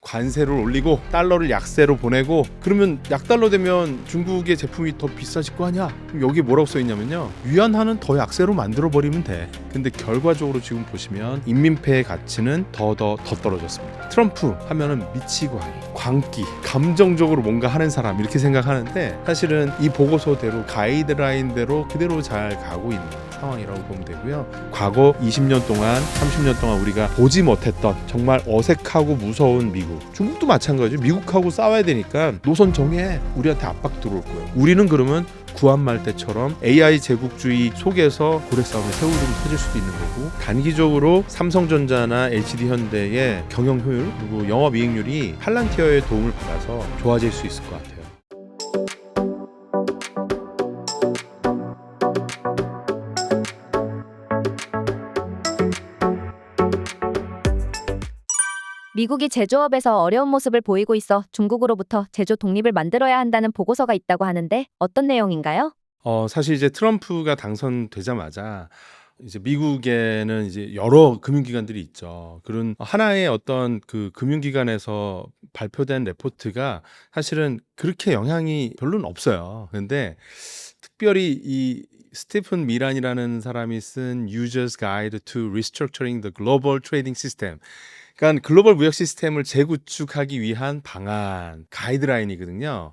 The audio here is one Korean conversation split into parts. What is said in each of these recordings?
관세를 올리고 달러를 약세로 보내고 그러면 약달러 되면 중국의 제품이 더 비싸질 거 아니야? 그럼 여기 뭐라고 써있냐면요, 위안화는 더 약세로 만들어버리면 돼. 근데 결과적으로 지금 보시면 인민폐의 가치는 더 떨어졌습니다. 트럼프 하면은 미치고 하니 광기, 감정적으로 뭔가 하는 사람 이렇게 생각하는데, 사실은 이 보고서대로 가이드라인대로 그대로 잘 가고 있는 상황이라고 보면 되고요. 과거 20년 동안 30년 동안 우리가 보지 못했던 정말 어색하고 무서운 미국, 중국도 마찬가지죠. 미국하고 싸워야 되니까 노선 정해, 우리한테 압박 들어올 거예요. 우리는 그러면 구한말 때처럼 AI 제국주의 속에서 고래 싸움에 새우등이 터질 수도 있는 거고, 단기적으로 삼성전자나 HD현대의 경영 효율 그리고 영업이익률이 팔란티어의 도움을 받아서 좋아질 수 있을 것 같아요. 미국이 제조업에서 어려운 모습을 보이고 있어 중국으로부터 제조 독립을 만들어야 한다는 보고서가 있다고 하는데 어떤 내용인가요? 사실 이제 트럼프가 당선되자마자 이제 미국에는 이제 여러 금융기관들이 있죠. 그런 하나의 어떤 그 금융기관에서 발표된 레포트가 사실은 그렇게 영향이 별로는 없어요. 근데 특별히 이 스티픈 미란이라는 사람이 쓴 User's Guide to Restructuring the Global Trading System, 그러니까 글로벌 무역 시스템을 재구축하기 위한 방안, 가이드라인이거든요.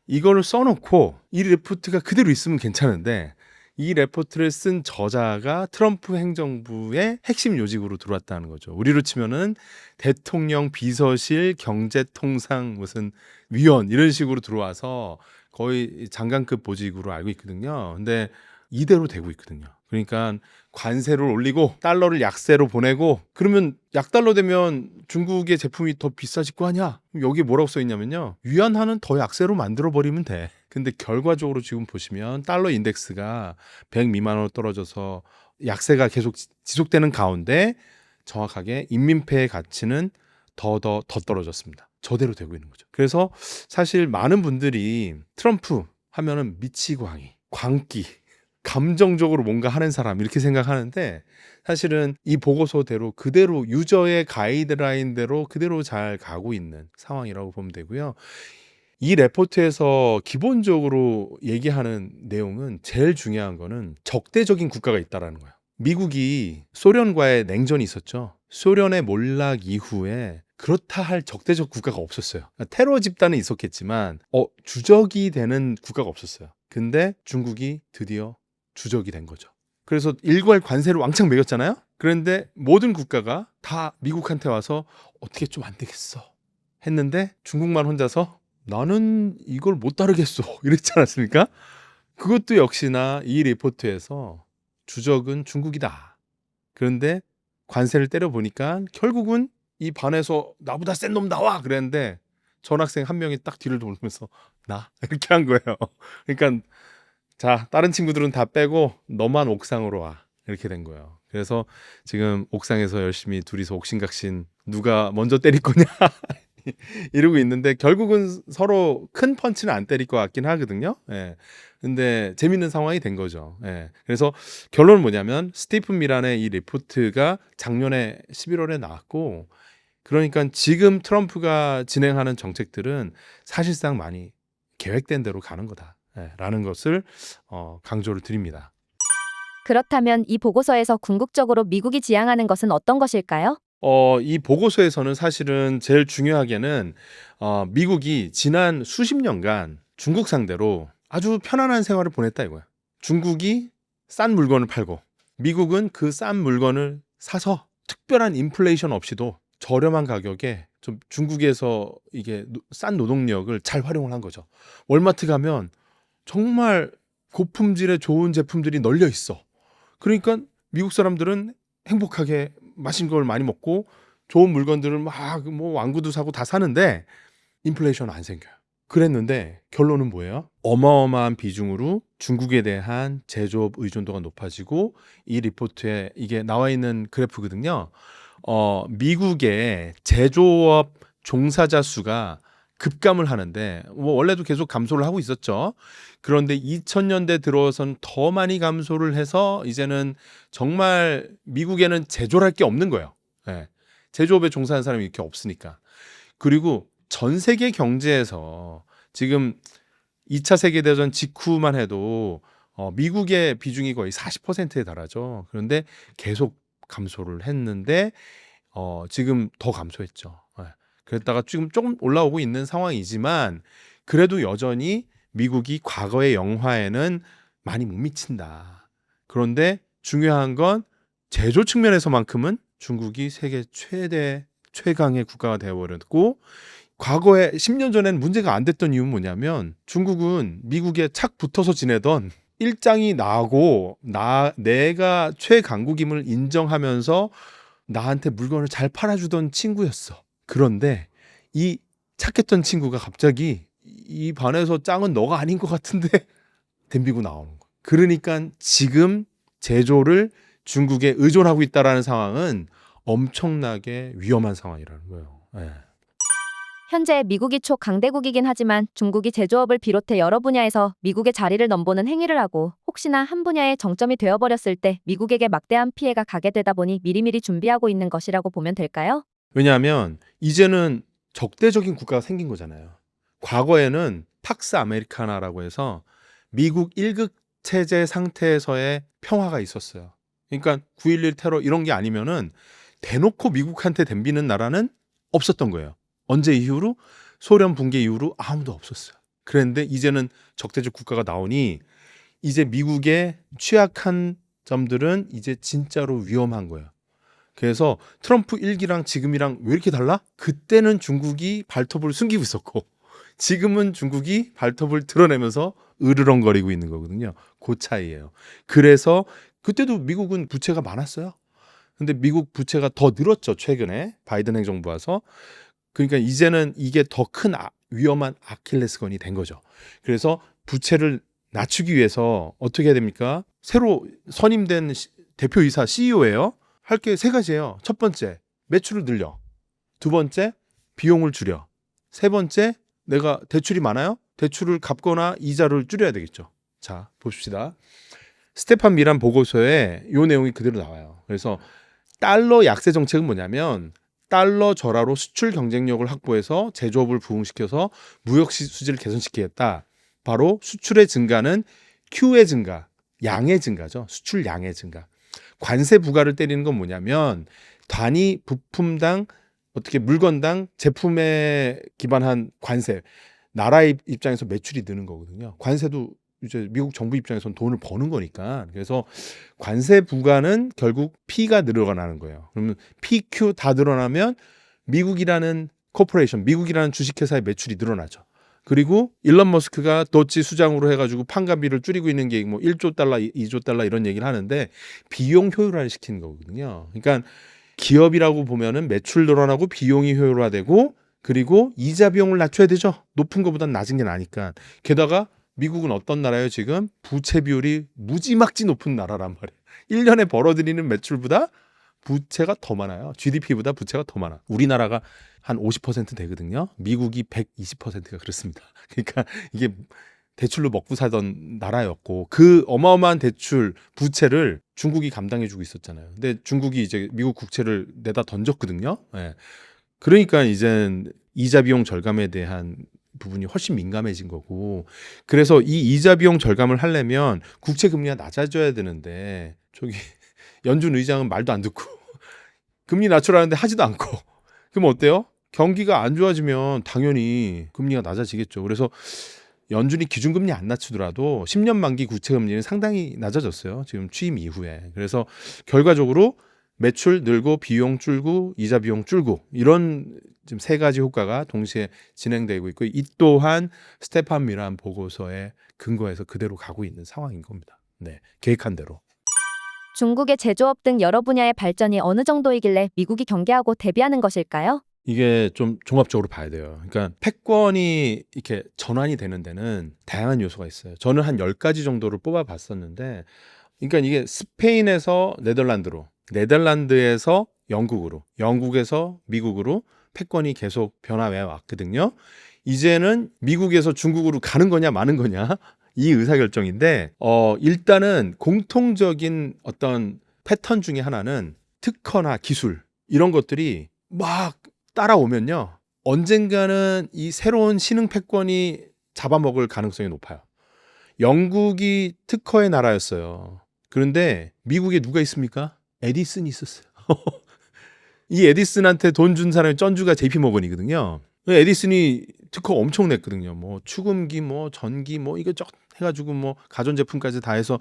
이거를 써놓고 이 레포트가 그대로 있으면 괜찮은데, 이 레포트를 쓴 저자가 트럼프 행정부의 핵심 요직으로 들어왔다는 거죠. 우리로 치면은 대통령 비서실 경제통상 무슨 위원 이런 식으로 들어와서 거의 장관급 보직으로 알고 있거든요. 근데 이대로 되고 있거든요. 그러니까 관세를 올리고 달러를 약세로 보내고 그러면 약달러 되면 중국의 제품이 더 비싸질 거 아니야? 여기 뭐라고 써있냐면요, 위안화는 더 약세로 만들어버리면 돼. 근데 결과적으로 지금 보시면 달러 인덱스가 100 미만으로 떨어져서 약세가 계속 지속되는 가운데 정확하게 인민폐의 가치는 더 떨어졌습니다. 저대로 되고 있는 거죠. 그래서 사실 많은 분들이 트럼프 하면은 미치고 항의, 광기, 감정적으로 뭔가 하는 사람 이렇게 생각하는데, 사실은 이 보고서대로 그대로 유저의 가이드라인대로 그대로 잘 가고 있는 상황이라고 보면 되고요. 이 레포트에서 기본적으로 얘기하는 내용은, 제일 중요한 거는 적대적인 국가가 있다라는 거예요. 미국이 소련과의 냉전이 있었죠. 소련의 몰락 이후에 그렇다 할 적대적 국가가 없었어요. 테러 집단은 있었겠지만 주적이 되는 국가가 없었어요. 근데 중국이 드디어 주적이 된 거죠. 그래서 일괄 관세를 왕창 매겼잖아요. 그런데 모든 국가가 다 미국한테 와서 어떻게 좀 안 되겠어 했는데, 중국만 혼자서 나는 이걸 못 따르겠어 이랬지 않았습니까? 그것도 역시나 이 리포트에서 주적은 중국이다. 그런데 관세를 때려보니까 결국은 이 반에서 나보다 센 놈 나와 그랬는데, 전학생 한 명이 딱 뒤를 돌면서 나 이렇게 한 거예요. 그러니까 자, 다른 친구들은 다 빼고 너만 옥상으로 와 이렇게 된 거예요. 그래서 지금 옥상에서 열심히 둘이서 옥신각신 누가 먼저 때릴 거냐 이러고 있는데, 결국은 서로 큰 펀치는 안 때릴 것 같긴 하거든요. 예. 근데 재밌는 상황이 된 거죠. 예. 그래서 결론은 뭐냐면, 스티픈 미란의 이 리포트가 작년에 11월에 나왔고, 그러니까 지금 트럼프가 진행하는 정책들은 사실상 많이 계획된 대로 가는 거다. 라는 것을 강조를 드립니다. 그렇다면 이 보고서에서 궁극적으로 미국이 지향하는 것은 어떤 것일까요? 이 보고서에서는 사실은 제일 중요하게는 미국이 지난 수십 년간 중국 상대로 아주 편안한 생활을 보냈다 이거야. 중국이 싼 물건을 팔고 미국은 그 싼 물건을 사서 특별한 인플레이션 없이도 저렴한 가격에 좀 중국에서 이게 싼 노동력을 잘 활용을 한 거죠. 월마트 가면 정말 고품질의 좋은 제품들이 널려 있어. 그러니까 미국 사람들은 행복하게 맛있는 걸 많이 먹고 좋은 물건들을 막 뭐 왕구도 사고 다 사는데 인플레이션 안 생겨요. 그랬는데 결론은 뭐예요? 어마어마한 비중으로 중국에 대한 제조업 의존도가 높아지고, 이 리포트에 이게 나와 있는 그래프거든요. 미국의 제조업 종사자 수가 급감을 하는데, 뭐 원래도 계속 감소를 하고 있었죠. 그런데 2000년대 들어선 더 많이 감소를 해서 이제는 정말 미국에는 제조할 게 없는 거예요. 예. 제조업에 종사하는 사람이 이렇게 없으니까. 그리고 전 세계 경제에서 지금 2차 세계대전 직후만 해도 미국의 비중이 거의 40%에 달하죠. 그런데 계속 감소를 했는데 지금 더 감소했죠. 예. 그랬다가 지금 조금 올라오고 있는 상황이지만 그래도 여전히 미국이 과거의 영화에는 많이 못 미친다. 그런데 중요한 건 제조 측면에서만큼은 중국이 세계 최강의 국가가 되어버렸고 과거에 10년 전에는 문제가 안 됐던 이유는 뭐냐면 중국은 미국에 착 붙어서 지내던 일장이 나고 내가 최강국임을 인정하면서 나한테 물건을 잘 팔아주던 친구였어. 그런데 이 착했던 친구가 갑자기 이 반에서 짱은 너가 아닌 것 같은데 덤비고 나오는 거야. 그러니까 지금 제조를 중국에 의존하고 있다라는 상황은 엄청나게 위험한 상황이라는 거예요. 예. 현재 미국이 초강대국이긴 하지만 중국이 제조업을 비롯해 여러 분야에서 미국의 자리를 넘보는 행위를 하고 혹시나 한 분야의 정점이 되어버렸을 때 미국에게 막대한 피해가 가게 되다 보니 미리미리 준비하고 있는 것이라고 보면 될까요? 왜냐하면 이제는 적대적인 국가가 생긴 거잖아요. 과거에는 팍스 아메리카나라고 해서 미국 1국 체제 상태에서의 평화가 있었어요. 그러니까 9.11 테러 이런 게 아니면은 대놓고 미국한테 덤비는 나라는 없었던 거예요. 언제 이후로? 소련 붕괴 이후로 아무도 없었어요. 그런데 이제는 적대적 국가가 나오니 이제 미국의 취약한 점들은 이제 진짜로 위험한 거예요. 그래서 트럼프 1기랑 지금이랑 왜 이렇게 달라? 그때는 중국이 발톱을 숨기고 있었고 지금은 중국이 발톱을 드러내면서 으르렁거리고 있는 거거든요. 그 차이예요. 그래서 그때도 미국은 부채가 많았어요. 근데 미국 부채가 더 늘었죠. 최근에 바이든 행정부 와서. 그러니까 이제는 이게 더 큰 위험한 아킬레스건이 된 거죠. 그래서 부채를 낮추기 위해서 어떻게 해야 됩니까? 새로 선임된 대표이사 CEO예요. 할 게 세 가지예요. 첫 번째, 매출을 늘려. 두 번째, 비용을 줄여. 세 번째, 내가 대출이 많아요? 대출을 갚거나 이자를 줄여야 되겠죠. 자, 봅시다. 스테판 미란 보고서에 이 내용이 그대로 나와요. 그래서 달러 약세 정책은 뭐냐면 달러 절하로 수출 경쟁력을 확보해서 제조업을 부흥시켜서 무역 수지를 개선시키겠다. 바로 수출의 증가는 Q의 증가, 양의 증가죠. 수출 양의 증가. 관세 부과를 때리는 건 뭐냐면 단위 부품당 어떻게 물건당 제품에 기반한 관세. 나라의 입장에서 매출이 느는 거거든요. 관세도 이제 미국 정부 입장에서는 돈을 버는 거니까. 그래서 관세 부과는 결국 P가 늘어나는 거예요. 그러면 PQ 다 늘어나면 미국이라는 코퍼레이션, 미국이라는 주식회사의 매출이 늘어나죠. 그리고 일론 머스크가 도치 수장으로 해가지고 판관비를 줄이고 있는 게 뭐 1조 달러, 2조 달러 이런 얘기를 하는데 비용 효율화를 시키는 거거든요. 그러니까 기업이라고 보면은 매출 늘어나고 비용이 효율화되고 그리고 이자 비용을 낮춰야 되죠. 높은 것보단 낮은 게 나니까. 게다가 미국은 어떤 나라예요? 지금 부채 비율이 무지막지 높은 나라란 말이에요. 1년에 벌어들이는 매출보다 부채가 더 많아요. GDP보다 부채가 더 많아. 우리나라가 한 50% 되거든요. 미국이 120%가 그렇습니다. 그러니까 이게 대출로 먹고 살던 나라였고 그 어마어마한 대출 부채를 중국이 감당해주고 있었잖아요. 근데 중국이 이제 미국 국채를 내다 던졌거든요. 예. 그러니까 이젠 이자 비용 절감에 대한 부분이 훨씬 민감해진 거고 그래서 이 이자 비용 절감을 하려면 국채 금리가 낮아져야 되는데 저기 연준 의장은 말도 안 듣고 금리 낮추라는데 하지도 않고 그럼 어때요? 경기가 안 좋아지면 당연히 금리가 낮아지겠죠. 그래서 연준이 기준금리 안 낮추더라도 10년 만기 국채 금리는 상당히 낮아졌어요. 지금 취임 이후에. 그래서 결과적으로 매출 늘고 비용 줄고 이자 비용 줄고 이런 지금 세 가지 효과가 동시에 진행되고 있고 이 또한 스테판 미란 보고서에 근거해서 그대로 가고 있는 상황인 겁니다. 네, 계획한 대로. 중국의 제조업 등 여러 분야의 발전이 어느 정도이길래 미국이 경계하고 대비하는 것일까요? 이게 좀 종합적으로 봐야 돼요. 그러니까 패권이 이렇게 전환이 되는 데는 다양한 요소가 있어요. 저는 한 10가지 정도를 뽑아봤었는데 그러니까 이게 스페인에서 네덜란드로 네덜란드에서 영국으로 영국에서 미국으로 패권이 계속 변화해 왔거든요. 이제는 미국에서 중국으로 가는 거냐 마는 거냐 이 의사결정인데 일단은 공통적인 어떤 패턴 중에 하나는 특허나 기술 이런 것들이 막 따라오면요 언젠가는 이 새로운 신흥 패권이 잡아먹을 가능성이 높아요. 영국이 특허의 나라였어요. 그런데 미국에 누가 있습니까? 에디슨이 있었어요. 이 에디슨한테 돈 준 사람이 쩐주가 JP 모건이거든요. 에디슨이 특허 엄청 냈거든요. 뭐 축음기, 뭐 전기, 뭐 이것저것 해가지고 뭐 가전제품까지 다 해서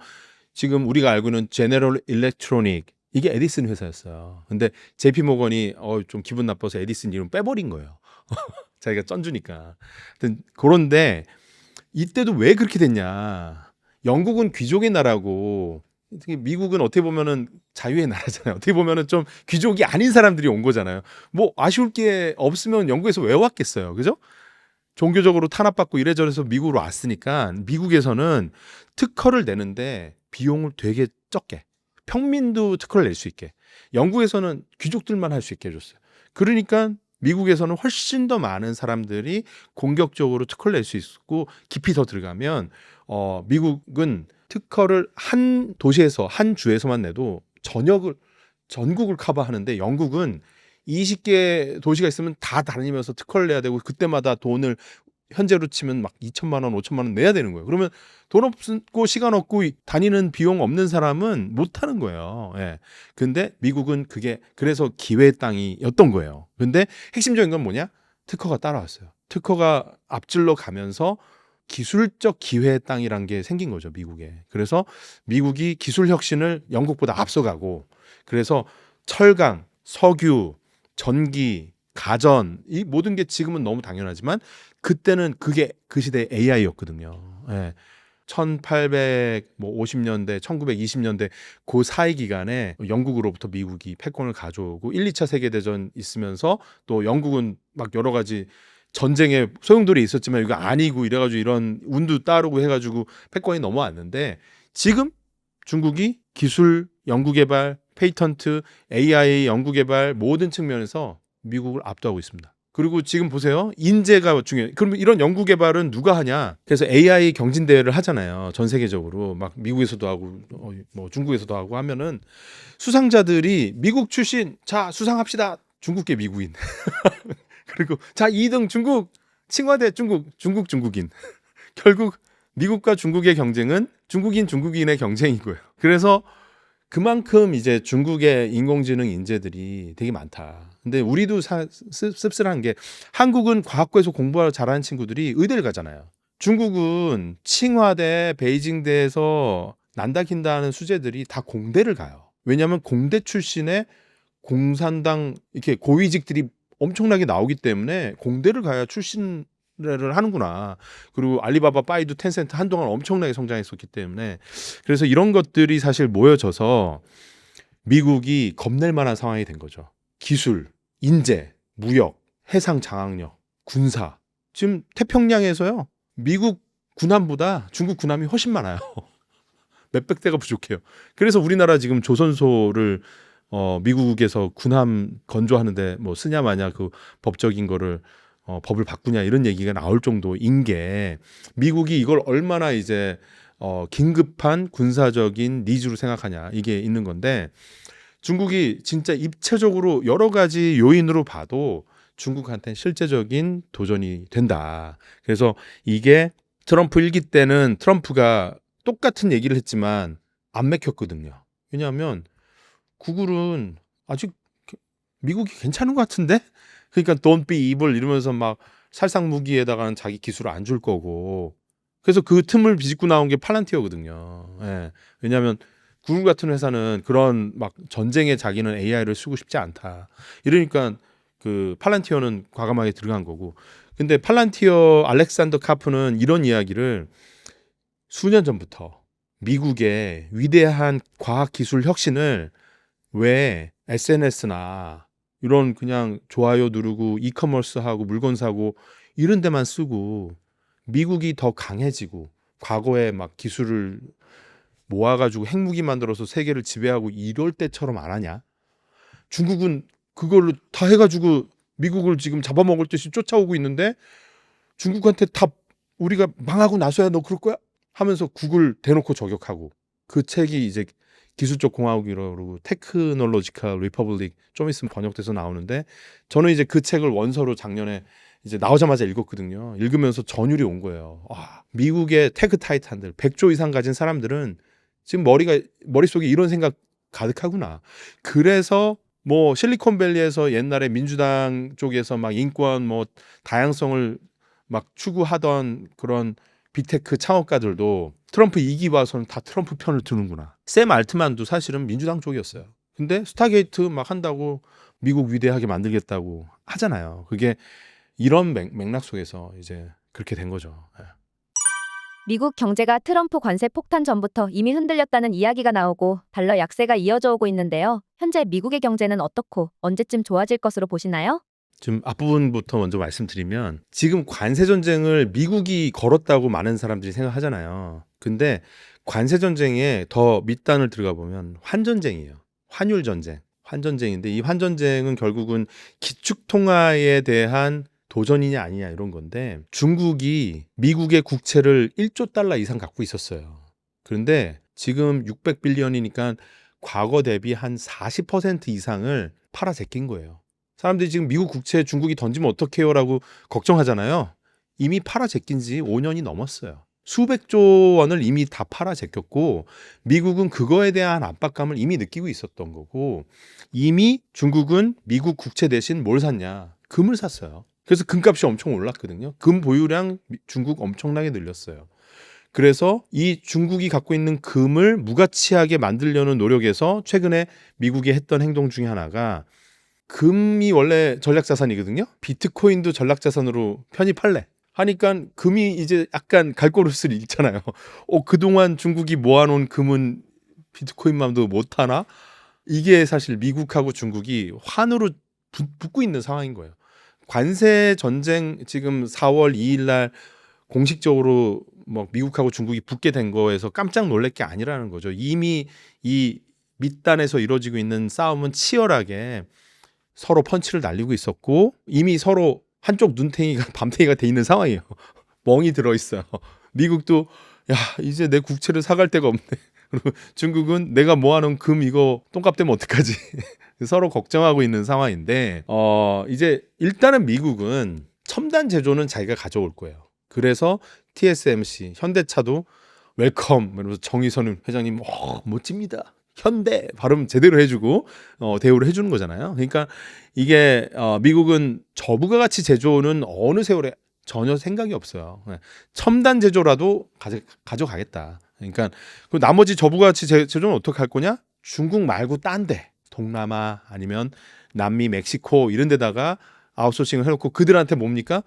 지금 우리가 알고 있는 제너럴 일렉트로닉, 이게 에디슨 회사였어요. 근데 JP 모건이 좀 기분 나빠서 에디슨 이름 빼버린 거예요. 자기가 쩐주니까. 그런데 이때도 왜 그렇게 됐냐? 영국은 귀족의 나라고 미국은 어떻게 보면은 자유의 나라잖아요. 어떻게 보면은 좀 귀족이 아닌 사람들이 온 거잖아요. 뭐 아쉬울 게 없으면 영국에서 왜 왔겠어요, 그죠? 종교적으로 탄압받고 이래저래서 미국으로 왔으니까 미국에서는 특허를 내는데 비용을 되게 적게, 평민도 특허를 낼 수 있게, 영국에서는 귀족들만 할 수 있게 해줬어요. 그러니까 미국에서는 훨씬 더 많은 사람들이 공격적으로 특허를 낼 수 있고, 깊이 더 들어가면 미국은 특허를 한 도시에서, 한 주에서만 내도 전국을 커버하는데, 영국은 20개 도시가 있으면 다 다니면서 특허를 내야 되고, 그때마다 돈을 현재로 치면 막 2천만 원, 5천만 원 내야 되는 거예요. 그러면 돈 없고 시간 없고 다니는 비용 없는 사람은 못 하는 거예요. 예. 근데 미국은 그게 그래서 기회의 땅이었던 거예요. 근데 핵심적인 건 뭐냐? 특허가 따라왔어요. 특허가 앞질러 가면서 기술적 기회의 땅이란 게 생긴 거죠, 미국에. 그래서 미국이 기술 혁신을 영국보다 앞서가고, 그래서 철강, 석유, 전기, 가전, 이 모든 게 지금은 너무 당연하지만 그때는 그게 그 시대의 AI였거든요. 예. 1850년대, 1920년대 그 사이 기간에 영국으로부터 미국이 패권을 가져오고 1, 2차 세계대전 있으면서 또 영국은 막 여러 가지 전쟁에 소용돌이 있었지만 이거 아니고 이래가지고 이런 운도 따르고 해가지고 패권이 넘어왔는데, 지금 중국이 기술, 연구개발, 페이턴트, AI 연구개발 모든 측면에서 미국을 압도하고 있습니다. 그리고 지금 보세요. 인재가 중요해요. 그럼 이런 연구 개발은 누가 하냐? 그래서 AI 경진 대회를 하잖아요. 전 세계적으로 막 미국에서도 하고 뭐 중국에서도 하고 하면은 수상자들이 미국 출신, 자 수상합시다. 중국계 미국인. 그리고 자 2등 중국, 칭화대 중국인. 결국 미국과 중국의 경쟁은 중국인의 경쟁이고요. 그래서 그만큼 이제 중국의 인공지능 인재들이 되게 많다. 근데 우리도 씁쓸한 게, 한국은 과학고에서 공부 잘하는 친구들이 의대를 가잖아요. 중국은 칭화대, 베이징대에서 난다 긴다 하는 수재들이 다 공대를 가요. 왜냐하면 공대 출신의 공산당 이렇게 고위직들이 엄청나게 나오기 때문에 공대를 가야 출신을 하는구나. 그리고 알리바바, 바이두, 텐센트 한동안 엄청나게 성장했었기 때문에, 그래서 이런 것들이 사실 모여져서 미국이 겁낼 만한 상황이 된 거죠. 기술, 인재, 무역, 해상 장악력, 군사. 지금 태평양에서요, 미국 군함보다 중국 군함이 훨씬 많아요. 몇백 대가 부족해요. 그래서 우리나라 지금 조선소를 미국에서 군함 건조하는데 뭐 쓰냐 마냐 그 법적인 거를 법을 바꾸냐 이런 얘기가 나올 정도인 게, 미국이 이걸 얼마나 이제 긴급한 군사적인 니즈로 생각하냐, 이게 있는 건데, 중국이 진짜 입체적으로 여러 가지 요인으로 봐도 중국한테는 실제적인 도전이 된다. 그래서 이게 트럼프 1기 때는 트럼프가 똑같은 얘기를 했지만 안 맥혔거든요. 왜냐하면 구글은 아직 미국이 괜찮은 것 같은데? 그러니까 don't be evil 이러면서 막 살상 무기에다가는 자기 기술을 안 줄 거고, 그래서 그 틈을 비집고 나온 게 팔란티어거든요. 예. 왜냐하면 구글 같은 회사는 그런 막 전쟁에 자기는 AI를 쓰고 싶지 않다. 이러니까 그 팔란티어는 과감하게 들어간 거고. 근데 팔란티어 알렉산더 카프는 이런 이야기를 수년 전부터 미국의 위대한 과학기술 혁신을 왜 SNS나 이런 그냥 좋아요 누르고 이커머스하고 물건 사고 이런 데만 쓰고, 미국이 더 강해지고 과거에 막 기술을 모아가지고 핵무기 만들어서 세계를 지배하고 이럴 때처럼 안 하냐? 중국은 그걸로 다 해가지고 미국을 지금 잡아먹을 듯이 쫓아오고 있는데, 중국한테 다 우리가 망하고 나서야 너 그럴 거야? 하면서 구글 대놓고 저격하고, 그 책이 이제 기술적 공화국이라고 그러고 테크놀로지컬 리퍼블릭 좀 있으면 번역돼서 나오는데 저는 이제 그 책을 원서로 작년에 이제 나오자마자 읽었거든요. 읽으면서 전율이 온 거예요. 미국의 테크 타이탄들 100조 이상 가진 사람들은 지금 머릿속에 이런 생각 가득하구나. 그래서 뭐 실리콘밸리에서 옛날에 민주당 쪽에서 막 인권 뭐 다양성을 막 추구하던 그런 빅테크 창업가들도 트럼프 2기 봐서는 다 트럼프 편을 드는구나. 샘 알트만도 사실은 민주당 쪽이었어요. 근데 스타게이트 막 한다고 미국 위대하게 만들겠다고 하잖아요. 그게 이런 맥락 속에서 이제 그렇게 된 거죠. 예. 미국 경제가 트럼프 관세 폭탄 전부터 이미 흔들렸다는 이야기가 나오고 달러 약세가 이어져 오고 있는데요. 현재 미국의 경제는 어떻고 언제쯤 좋아질 것으로 보시나요? 좀 앞부분부터 먼저 말씀드리면 지금 관세 전쟁을 미국이 걸었다고 많은 사람들이 생각하잖아요. 근데 관세 전쟁에 더 밑단을 들어가 보면 환전쟁이에요. 환율 전쟁. 환전쟁인데 이 환전쟁은 결국은 기축 통화에 대한 도전이냐 아니냐 이런 건데 중국이 미국의 국채를 1조 달러 이상 갖고 있었어요. 그런데 지금 600빌리언이니까 과거 대비 한 40% 이상을 팔아 제낀 거예요. 사람들이 지금 미국 국채 중국이 던지면 어떡해요라고 걱정하잖아요. 이미 팔아 제낀 지 5년이 넘었어요. 수백조 원을 이미 다 팔아 제꼈고 미국은 그거에 대한 압박감을 이미 느끼고 있었던 거고 이미 중국은 미국 국채 대신 뭘 샀냐? 금을 샀어요. 그래서 금값이 엄청 올랐거든요. 금 보유량 중국 엄청나게 늘렸어요. 그래서 이 중국이 갖고 있는 금을 무가치하게 만들려는 노력에서 최근에 미국이 했던 행동 중에 하나가 금이 원래 전략자산이거든요. 비트코인도 전략자산으로 편입할래 하니까 금이 이제 약간 갈고리를 잃잖아요. 그동안 중국이 모아놓은 금은 비트코인만도 못하나? 이게 사실 미국하고 중국이 환으로 붙고 있는 상황인 거예요. 관세 전쟁 지금 4월 2일 날 공식적으로 뭐 미국하고 중국이 붙게 된 거에서 깜짝 놀랄 게 아니라는 거죠. 이미 이 밑단에서 이루어지고 있는 싸움은 치열하게 서로 펀치를 날리고 있었고 이미 서로 한쪽 눈탱이가 밤탱이가 돼 있는 상황이에요. 멍이 들어 있어요. 미국도 야 이제 내 국채를 사갈 데가 없네. 그리고 중국은 내가 모아놓은 금 이거 똥값 되면 어떡하지? 서로 걱정하고 있는 상황인데 이제 일단은 미국은 첨단 제조는 자기가 가져올 거예요. 그래서 TSMC, 현대차도 웰컴 이러면서 정의선 회장님 멋집니다. 현대 발음 제대로 해주고 대우를 해주는 거잖아요. 그러니까 이게 미국은 저부가 가치 제조는 어느 세월에 전혀 생각이 없어요. 첨단 제조라도 가져가겠다. 그러니까 그 나머지 저부가 가치 제조는 어떻게 할 거냐? 중국 말고 딴 데, 동남아 아니면 남미, 멕시코 이런 데다가 아웃소싱을 해놓고 그들한테 뭡니까?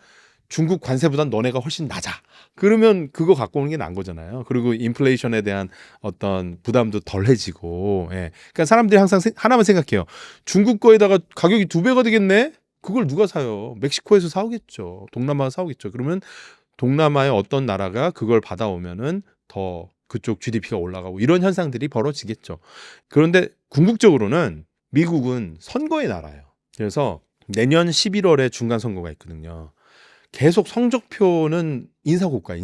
중국 관세보단 너네가 훨씬 낮아. 그러면 그거 갖고 오는 게 나은 거잖아요. 그리고 인플레이션에 대한 어떤 부담도 덜해지고. 예. 그러니까 사람들이 항상 하나만 생각해요. 중국 거에다가 가격이 2배가 되겠네? 그걸 누가 사요? 멕시코에서 사오겠죠. 동남아가 사오겠죠. 그러면 동남아의 어떤 나라가 그걸 받아오면은 더 그쪽 GDP가 올라가고 이런 현상들이 벌어지겠죠. 그런데 궁극적으로는 미국은 선거의 나라예요. 그래서 내년 11월에 중간 선거가 있거든요. 계속 성적표는 인사고가.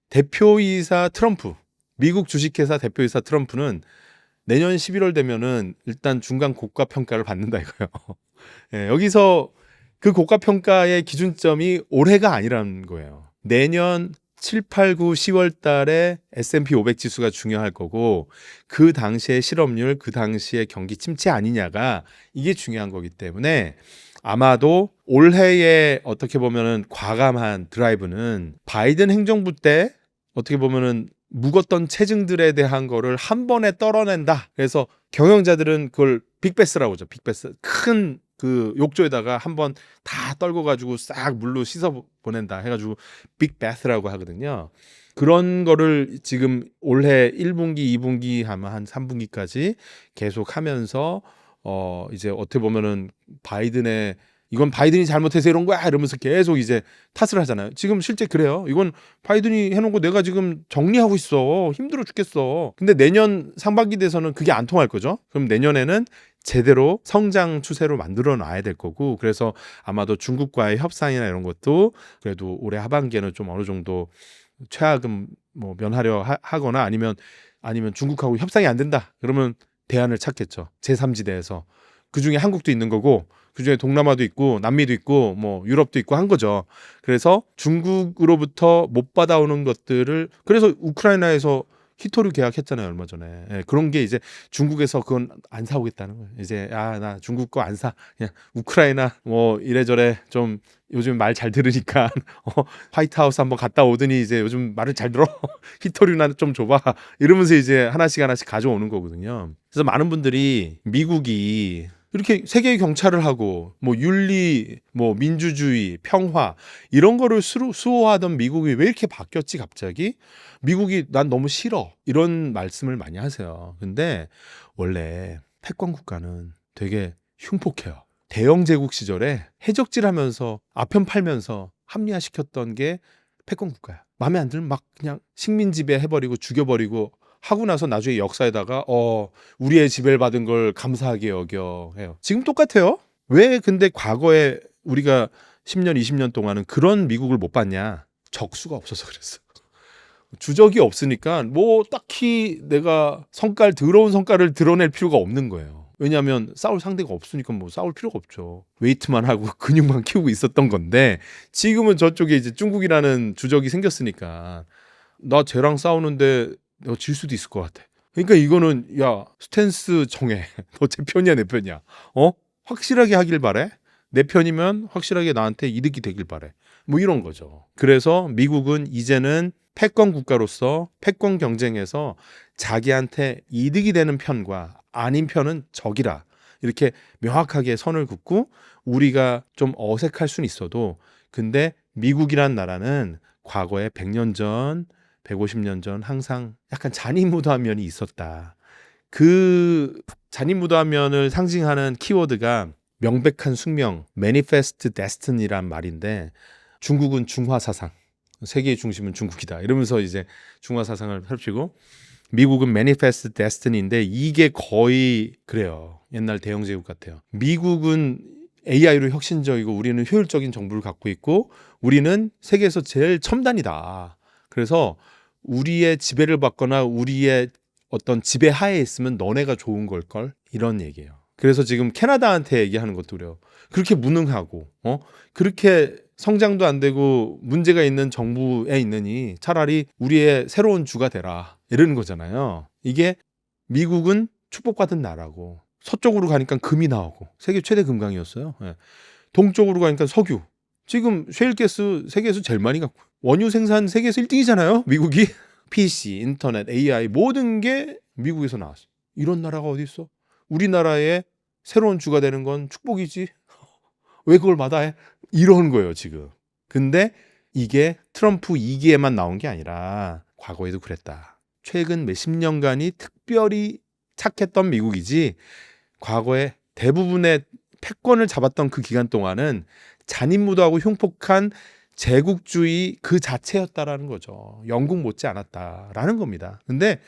대표이사 트럼프, 미국 주식회사 대표이사 트럼프는 내년 11월 되면은 일단 중간 고가 평가를 받는다 이거예요. 예, 여기서 그 고가 평가의 기준점이 올해가 아니라는 거예요. 내년 7, 8, 9, 10월 달에 S&P 500 지수가 중요할 거고 그 당시의 실업률, 그 당시의 경기 침체 아니냐가 이게 중요한 거기 때문에 아마도 올해의 어떻게 보면은 과감한 드라이브는 바이든 행정부 때 어떻게 보면은 묵었던 체증들에 대한 거를 한 번에 떨어낸다. 그래서 경영자들은 그걸 빅베스라고 하죠. 빅베스. 큰 그 욕조에다가 한 번 다 떨궈 가지고 싹 물로 씻어 보낸다 해 가지고 빅베스라고 하거든요. 그런 거를 지금 올해 1분기, 2분기 하면 한 3분기까지 계속 하면서 이제 어떻게 보면은 바이든의 이건 바이든이 잘못해서 이런 거야 이러면서 계속 이제 탓을 하잖아요. 지금 실제 그래요. 이건 바이든이 해놓은 거 내가 지금 정리하고 있어. 힘들어 죽겠어. 근데 내년 상반기 돼서는 그게 안 통할 거죠. 그럼 내년에는 제대로 성장 추세로 만들어 놔야 될 거고 그래서 아마도 중국과의 협상이나 이런 것도 그래도 올해 하반기에는 좀 어느 정도 최악은 뭐 면하려 하거나 아니면 아니면 중국하고 협상이 안 된다. 그러면 대안을 찾겠죠. 제3지대에서. 그중에 한국도 있는 거고 그중에 동남아도 있고 남미도 있고 뭐 유럽도 있고 한 거죠. 그래서 중국으로부터 못 받아오는 것들을 그래서 우크라이나에서 히토류 계약했잖아요, 얼마 전에. 예, 그런 게 이제 중국에서 그건 안 사오겠다는 거예요. 이제 나 중국 거 안 사. 그냥 우크라이나 뭐 이래저래 좀 요즘 말 잘 들으니까 화이트하우스 한번 갔다 오더니 이제 요즘 말을 잘 들어. 히토류나 좀 줘봐. 이러면서 이제 하나씩 가져오는 거거든요. 그래서 많은 분들이 미국이 이렇게 세계의 경찰을 하고 뭐 윤리, 뭐 민주주의, 평화 이런 거를 수호하던 미국이 왜 이렇게 바뀌었지 갑자기? 미국이 난 너무 싫어 이런 말씀을 많이 하세요. 근데 원래 패권 국가는 되게 흉폭해요. 대영 제국 시절에 해적질하면서 아편 팔면서 합리화시켰던 게 패권 국가야. 마음에 안 들면 막 그냥 식민 지배 해버리고 죽여버리고 하고 나서 나중에 역사에다가 우리의 지배를 받은 걸 감사하게 여겨 해요. 지금 똑같아요. 왜 근데 과거에 우리가 10년, 20년 동안은 그런 미국을 못 봤냐? 적수가 없어서 그랬어. 주적이 없으니까 뭐 딱히 내가 더러운 성과를 드러낼 필요가 없는 거예요. 왜냐하면 싸울 상대가 없으니까 뭐 싸울 필요가 없죠. 웨이트만 하고 근육만 키우고 있었던 건데 지금은 저쪽에 이제 중국이라는 주적이 생겼으니까 나 쟤랑 싸우는데 너 질 수도 있을 것 같아. 그러니까 이거는 야 스탠스 정해. 너 제 편이야 내 편이야. 확실하게 하길 바래. 내 편이면 확실하게 나한테 이득이 되길 바래. 뭐 이런 거죠. 그래서 미국은 이제는 패권 국가로서 패권 경쟁에서 자기한테 이득이 되는 편과 아닌 편은 적이라 이렇게 명확하게 선을 긋고 우리가 좀 어색할 수는 있어도 근데 미국이란 나라는 과거에 100년 전 150년 전 항상 약간 잔인무도한 면이 있었다. 그 잔인무도한 면을 상징하는 키워드가 명백한 숙명, manifest destiny란 말인데 중국은 중화사상, 세계의 중심은 중국이다. 이러면서 이제 중화사상을 펼치고 미국은 manifest destiny인데 이게 거의 그래요. 옛날 대영제국 같아요. 미국은 AI로 혁신적이고 우리는 효율적인 정부를 갖고 있고 우리는 세계에서 제일 첨단이다. 그래서 우리의 지배를 받거나 우리의 어떤 지배 하에 있으면 너네가 좋은 걸걸? 이런 얘기예요. 그래서 지금 캐나다한테 얘기하는 것도 그래요. 그렇게 무능하고 그렇게 성장도 안 되고 문제가 있는 정부에 있느니 차라리 우리의 새로운 주가 되라 이러는 거잖아요. 이게 미국은 축복받은 나라고 서쪽으로 가니까 금이 나오고 세계 최대 금강이었어요. 예. 동쪽으로 가니까 석유. 지금 셰일가스 세계에서 제일 많이 갖고 원유 생산 세계에서 1등이잖아요. 미국이. PC, 인터넷, AI 모든 게 미국에서 나왔어. 이런 나라가 어디 있어? 우리나라의 새로운 주가 되는 건 축복이지. 왜 그걸 마다해? 이런 거예요, 지금. 근데 이게 트럼프 2기에만 나온 게 아니라 과거에도 그랬다. 최근 몇십 년간이 특별히 착했던 미국이지 과거에 대부분의 패권을 잡았던 그 기간 동안은 잔인무도하고 흉폭한 제국주의 그 자체였다라는 거죠. 영국 못지 않았다라는 겁니다. 근데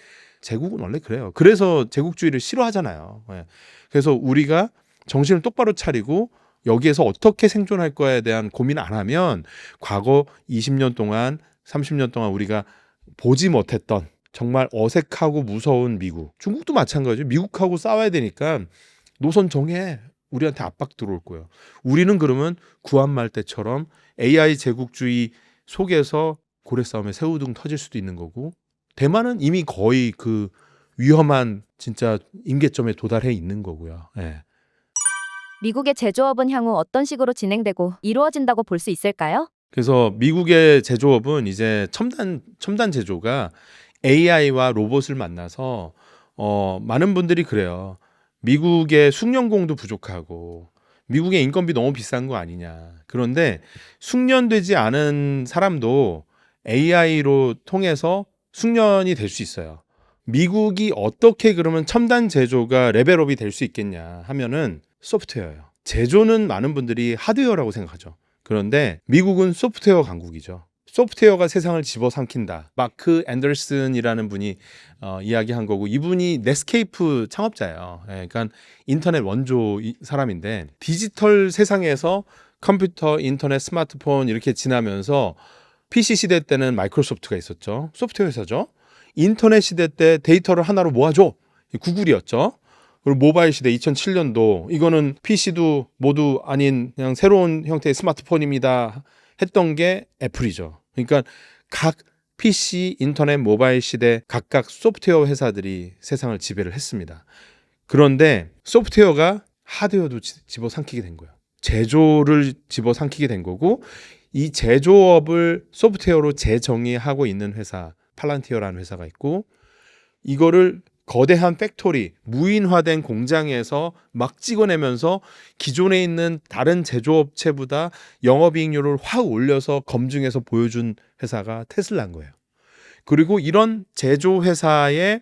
제국은 원래 그래요. 그래서 제국주의를 싫어하잖아요. 예. 그래서 우리가 정신을 똑바로 차리고 여기에서 어떻게 생존할 거에 대한 고민 안 하면 과거 20년 동안 30년 동안 우리가 보지 못했던 정말 어색하고 무서운 미국, 중국도 마찬가지죠. 미국하고 싸워야 되니까 노선 정해. 우리한테 압박 들어올 거예요. 우리는 그러면 구한말 때처럼 AI 제국주의 속에서 고래 싸움에 새우등 터질 수도 있는 거고 대만은 이미 거의 그 위험한 진짜 임계점에 도달해 있는 거고요. 예. 미국의 제조업은 향후 어떤 식으로 진행되고 이루어진다고 볼 수 있을까요? 그래서 미국의 제조업은 이제 첨단 제조가 AI와 로봇을 만나서 많은 분들이 그래요. 미국의 숙련공도 부족하고 미국의 인건비 너무 비싼 거 아니냐. 그런데 숙련되지 않은 사람도 AI로 통해서 숙련이 될 수 있어요. 미국이 어떻게 그러면 첨단 제조가 레벨업이 될 수 있겠냐 하면은 소프트웨어예요. 제조는 많은 분들이 하드웨어라고 생각하죠. 그런데 미국은 소프트웨어 강국이죠. 소프트웨어가 세상을 집어삼킨다. 마크 앤더슨이라는 분이 이야기한 거고 이분이 넷스케이프 창업자예요. 예, 그러니까 인터넷 원조 사람인데 디지털 세상에서 컴퓨터, 인터넷, 스마트폰 이렇게 지나면서 PC 시대 때는 마이크로소프트가 있었죠. 소프트웨어 회사죠. 인터넷 시대 때 데이터를 하나로 모아줘. 구글이었죠. 그리고 모바일 시대 2007년도 이거는 PC도 모두 아닌 그냥 새로운 형태의 스마트폰입니다 했던 게 애플이죠. 그러니까 각 PC, 인터넷, 모바일 시대 각각 소프트웨어 회사들이 세상을 지배를 했습니다. 그런데 소프트웨어가 하드웨어도 집어삼키게 된 거예요. 제조를 집어삼키게 된 거고 이 제조업을 소프트웨어로 재정의하고 있는 회사 팔란티어라는 회사가 있고 이거를 거대한 팩토리, 무인화된 공장에서 막 찍어내면서 기존에 있는 다른 제조업체보다 영업이익률을 확 올려서 검증해서 보여준 회사가 테슬라인 거예요. 그리고 이런 제조회사에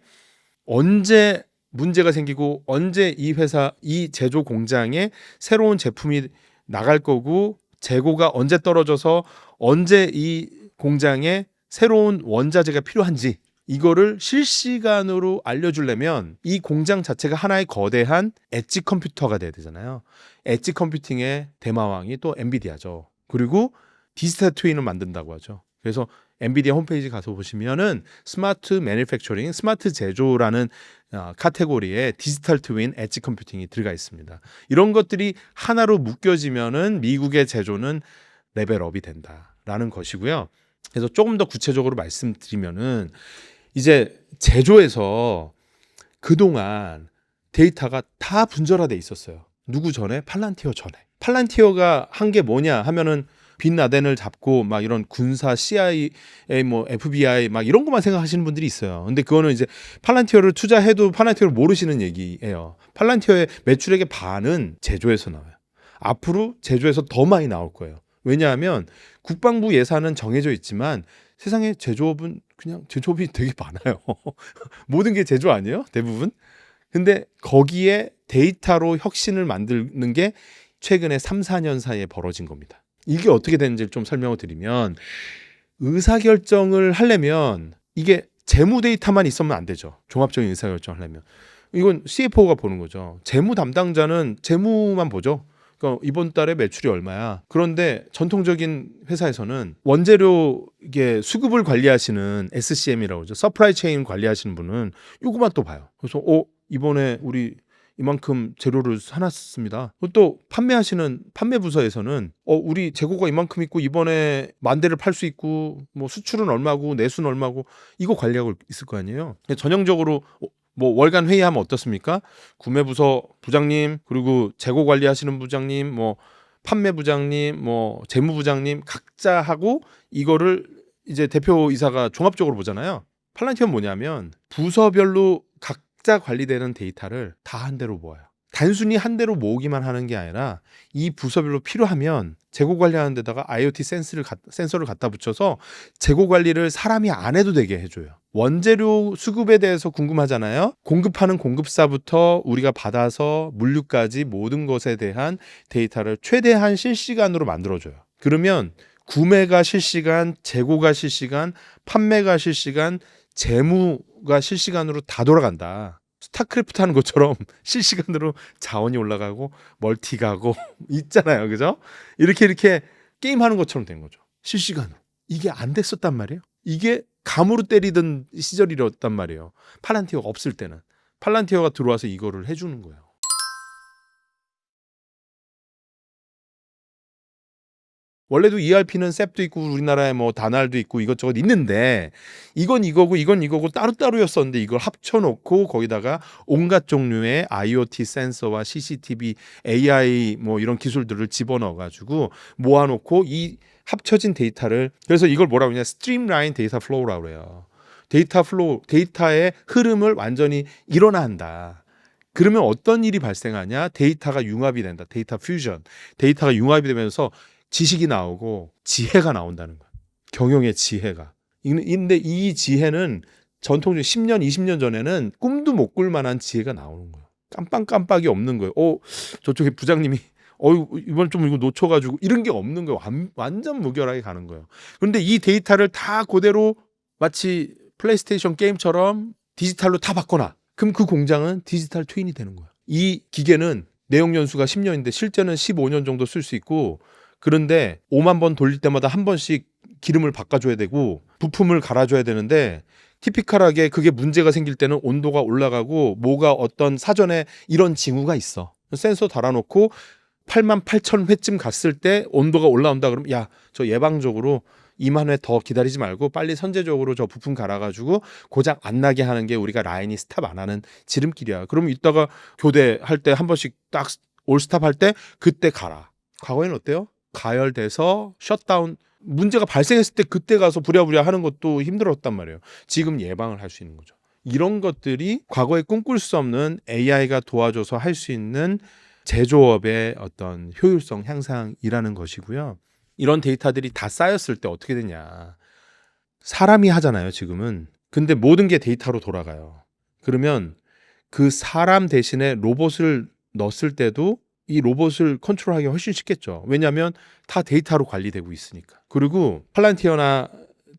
언제 문제가 생기고 언제 이 회사, 이 제조 공장에 새로운 제품이 나갈 거고 재고가 언제 떨어져서 언제 이 공장에 새로운 원자재가 필요한지 이거를 실시간으로 알려주려면 이 공장 자체가 하나의 거대한 엣지 컴퓨터가 돼야 되잖아요. 엣지 컴퓨팅의 대마왕이 또 엔비디아죠. 그리고 디지털 트윈을 만든다고 하죠. 그래서 엔비디아 홈페이지 가서 보시면은 스마트 매니팩처링, 스마트 제조라는 카테고리에 디지털 트윈, 엣지 컴퓨팅이 들어가 있습니다. 이런 것들이 하나로 묶여지면은 미국의 제조는 레벨업이 된다라는 것이고요. 그래서 조금 더 구체적으로 말씀드리면은 이제 제조에서 그동안 데이터가 다 분절화돼 있었어요. 누구 전에? 팔란티어 전에. 팔란티어가 한 게 뭐냐 하면은 빈 라덴을 잡고 막 이런 군사 CIA 뭐 FBI 막 이런 것만 생각하시는 분들이 있어요. 근데 그거는 이제 팔란티어를 투자해도 팔란티어를 모르시는 얘기예요. 팔란티어의 매출액의 반은 제조에서 나와요. 앞으로 제조에서 더 많이 나올 거예요. 왜냐하면 국방부 예산은 정해져 있지만 세상에 제조업은 그냥 제조업이 되게 많아요. 모든 게 제조 아니에요? 대부분. 근데 거기에 데이터로 혁신을 만드는 게 최근에 3, 4년 사이에 벌어진 겁니다. 이게 어떻게 되는지 좀 설명을 드리면 의사결정을 하려면 이게 재무 데이터만 있으면 안 되죠. 종합적인 의사결정을 하려면. 이건 CFO가 보는 거죠. 재무 담당자는 재무만 보죠. 그러니까 이번 달에 매출이 얼마야. 그런데 전통적인 회사에서는 원재료 이게 수급을 관리하시는 SCM이라고 하죠. 서프라이 체인 관리하시는 분은 이거만 또 봐요. 그래서 이번에 우리 이만큼 재료를 사놨습니다. 또 판매하시는 판매 부서에서는 우리 재고가 이만큼 있고 이번에 10,000대를 팔 수 있고 뭐 수출은 얼마고 내수는 얼마고 이거 관리하고 있을 거 아니에요. 전형적으로 뭐 월간 회의하면 어떻습니까? 구매부서 부장님 그리고 재고 관리하시는 부장님 뭐 판매 부장님 뭐 재무부장님 각자 하고 이거를 이제 대표이사가 종합적으로 보잖아요. 팔란티어는 뭐냐면 부서별로 각자 관리되는 데이터를 다 한 대로 모아요. 단순히 한 대로 모으기만 하는 게 아니라 이 부서별로 필요하면 재고 관리하는 데다가 IoT 센서를 갖다 붙여서 재고 관리를 사람이 안 해도 되게 해줘요. 원재료 수급에 대해서 궁금하잖아요. 공급하는 공급사부터 우리가 받아서 물류까지 모든 것에 대한 데이터를 최대한 실시간으로 만들어줘요. 그러면 구매가 실시간, 재고가 실시간, 판매가 실시간, 재무가 실시간으로 다 돌아간다. 스타크래프트 하는 것처럼 실시간으로 자원이 올라가고 멀티 가고 있잖아요. 그죠? 이렇게 게임하는 것처럼 된 거죠. 실시간으로. 이게 안 됐었단 말이에요. 이게 감으로 때리던 시절이었단 말이에요. 팔란티어가 없을 때는. 팔란티어가 들어와서 이거를 해주는 거예요. 원래도 ERP는 셉도 있고 우리나라에 뭐 다날도 있고 이것저것 있는데 이건 이거고 따로따로였었는데 이걸 합쳐놓고 거기다가 온갖 종류의 IoT 센서와 CCTV, AI 뭐 이런 기술들을 집어넣어가지고 모아놓고 이 합쳐진 데이터를 그래서 이걸 뭐라고 하냐 스트림라인 데이터 플로우라고 그래요. 데이터 플로우, 데이터의 흐름을 완전히 일어난다. 그러면 어떤 일이 발생하냐? 데이터가 융합이 된다. 데이터 퓨전. 데이터가 융합이 되면서 지식이 나오고 지혜가 나온다는 거야. 경영의 지혜가. 근데 이 지혜는 전통적인 10년, 20년 전에는 꿈도 못 꿀 만한 지혜가 나오는 거예요. 깜빡깜빡이 없는 거예요. 저쪽에 부장님이 이번 좀 이거 놓쳐가지고 이런 게 없는 거예요. 완전 무결하게 가는 거예요. 그런데 이 데이터를 다 그대로 마치 플레이스테이션 게임처럼 디지털로 다 바꿔놔. 그럼 그 공장은 디지털 트윈이 되는 거예요. 이 기계는 내용 연수가 10년인데 실제는 15년 정도 쓸 수 있고 그런데 5만 번 돌릴 때마다 한 번씩 기름을 바꿔줘야 되고 부품을 갈아줘야 되는데 티피컬하게 그게 문제가 생길 때는 온도가 올라가고 뭐가 어떤 사전에 이런 징후가 있어. 센서 달아놓고 88,000회쯤 갔을 때 온도가 올라온다 그러면 야, 저 예방적으로 2만 회 더 기다리지 말고 빨리 선제적으로 저 부품 갈아가지고 고장 안 나게 하는 게 우리가 라인이 스탑 안 하는 지름길이야. 그럼 이따가 교대할 때 한 번씩 딱 올스탑 할 때 그때 가라. 과거에는 어때요? 가열돼서 셧다운 문제가 발생했을 때 그때 가서 부랴부랴 하는 것도 힘들었단 말이에요. 지금 예방을 할 수 있는 거죠. 이런 것들이 과거에 꿈꿀 수 없는 AI가 도와줘서 할 수 있는 제조업의 어떤 효율성 향상이라는 것이고요. 이런 데이터들이 다 쌓였을 때 어떻게 되냐. 사람이 하잖아요, 지금은. 근데 모든 게 데이터로 돌아가요. 그러면 그 사람 대신에 로봇을 넣었을 때도 이 로봇을 컨트롤하기 훨씬 쉽겠죠. 왜냐하면 다 데이터로 관리되고 있으니까. 그리고 팔란티어나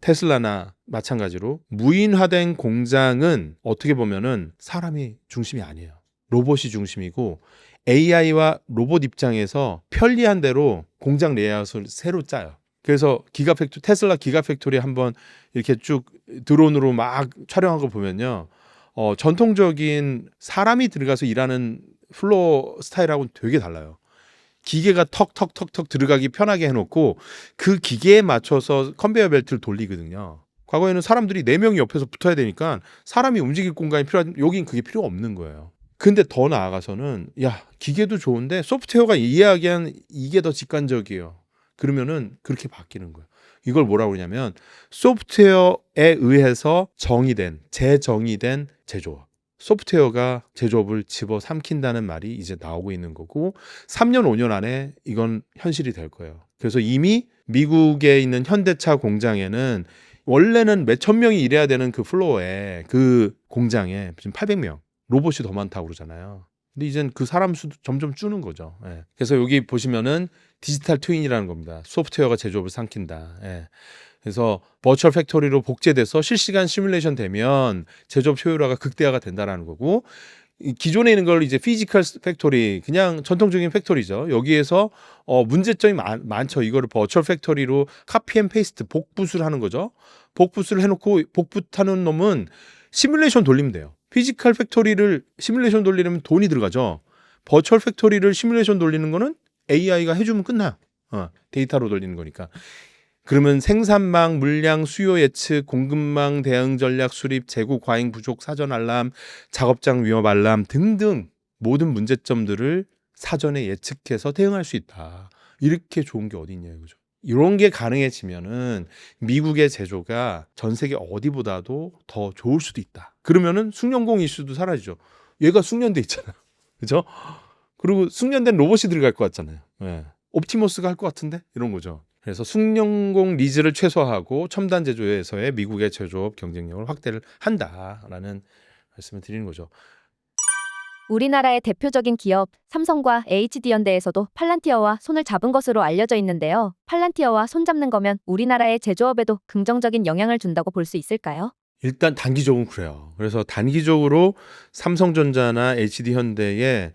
테슬라나 마찬가지로 무인화된 공장은 어떻게 보면은 사람이 중심이 아니에요. 로봇이 중심이고 AI와 로봇 입장에서 편리한 대로 공장 레이아웃을 새로 짜요. 그래서 테슬라 기가팩토리 한번 이렇게 쭉 드론으로 막 촬영한 거 보면요. 전통적인 사람이 들어가서 일하는 플로어 스타일하고는 되게 달라요. 기계가 턱턱턱턱 들어가기 편하게 해놓고 그 기계에 맞춰서 컨베이어 벨트를 돌리거든요. 과거에는 사람들이 4명이 옆에서 붙어야 되니까 사람이 움직일 공간이 필요하지만 여긴 그게 필요가 없는 거예요. 근데 더 나아가서는 야, 기계도 좋은데 소프트웨어가 이해하기엔 이게 더 직관적이에요. 그러면은 그렇게 바뀌는 거예요. 이걸 뭐라고 그러냐면 소프트웨어에 의해서 재정의된 제조업. 소프트웨어가 제조업을 집어삼킨다는 말이 이제 나오고 있는 거고 3년 5년 안에 이건 현실이 될 거예요. 그래서 이미 미국에 있는 현대차 공장에는 원래는 몇천 명이 일해야 되는 그 플로어에 그 공장에 지금 800명 로봇이 더 많다고 그러잖아요. 근데 이젠 그 사람 수도 점점 주는 거죠. 예. 그래서 여기 보시면은 디지털 트윈이라는 겁니다. 소프트웨어가 제조업을 삼킨다. 예. 그래서 버추얼 팩토리로 복제돼서 실시간 시뮬레이션 되면 제조업 효율화가 극대화가 된다라는 거고 기존에 있는 걸 이제 피지컬 팩토리 그냥 전통적인 팩토리죠. 여기에서 문제점이 많죠. 이거를 버추얼 팩토리로 카피 앤 페이스트 복붙을 하는 거죠. 복붙을 해놓고 복붙하는 놈은 시뮬레이션 돌리면 돼요. 피지컬 팩토리를 시뮬레이션 돌리려면 돈이 들어가죠. 버추얼 팩토리를 시뮬레이션 돌리는 거는 AI가 해주면 끝나요. 데이터로 돌리는 거니까. 그러면 생산망, 물량, 수요 예측, 공급망 대응 전략 수립, 재고 과잉 부족 사전 알람, 작업장 위험 알람 등등 모든 문제점들을 사전에 예측해서 대응할 수 있다. 이렇게 좋은 게 어디 있냐 이거죠. 이런 게 가능해지면은 미국의 제조가 전 세계 어디보다도 더 좋을 수도 있다. 그러면은 숙련공 이슈도 사라지죠. 얘가 숙련돼 있잖아요. 그죠? 그리고 숙련된 로봇이 들어갈 것 같잖아요. 예. 옵티머스가 할 것 같은데? 이런 거죠. 그래서 숙련공 니즈를 최소화하고 첨단 제조에서의 미국의 제조업 경쟁력을 확대를 한다라는 말씀을 드리는 거죠. 우리나라의 대표적인 기업 삼성과 HD현대에서도 팔란티어와 손을 잡은 것으로 알려져 있는데요. 팔란티어와 손잡는 거면 우리나라의 제조업에도 긍정적인 영향을 준다고 볼 수 있을까요? 일단 단기적으로는 그래요. 그래서 단기적으로 삼성전자나 HD현대의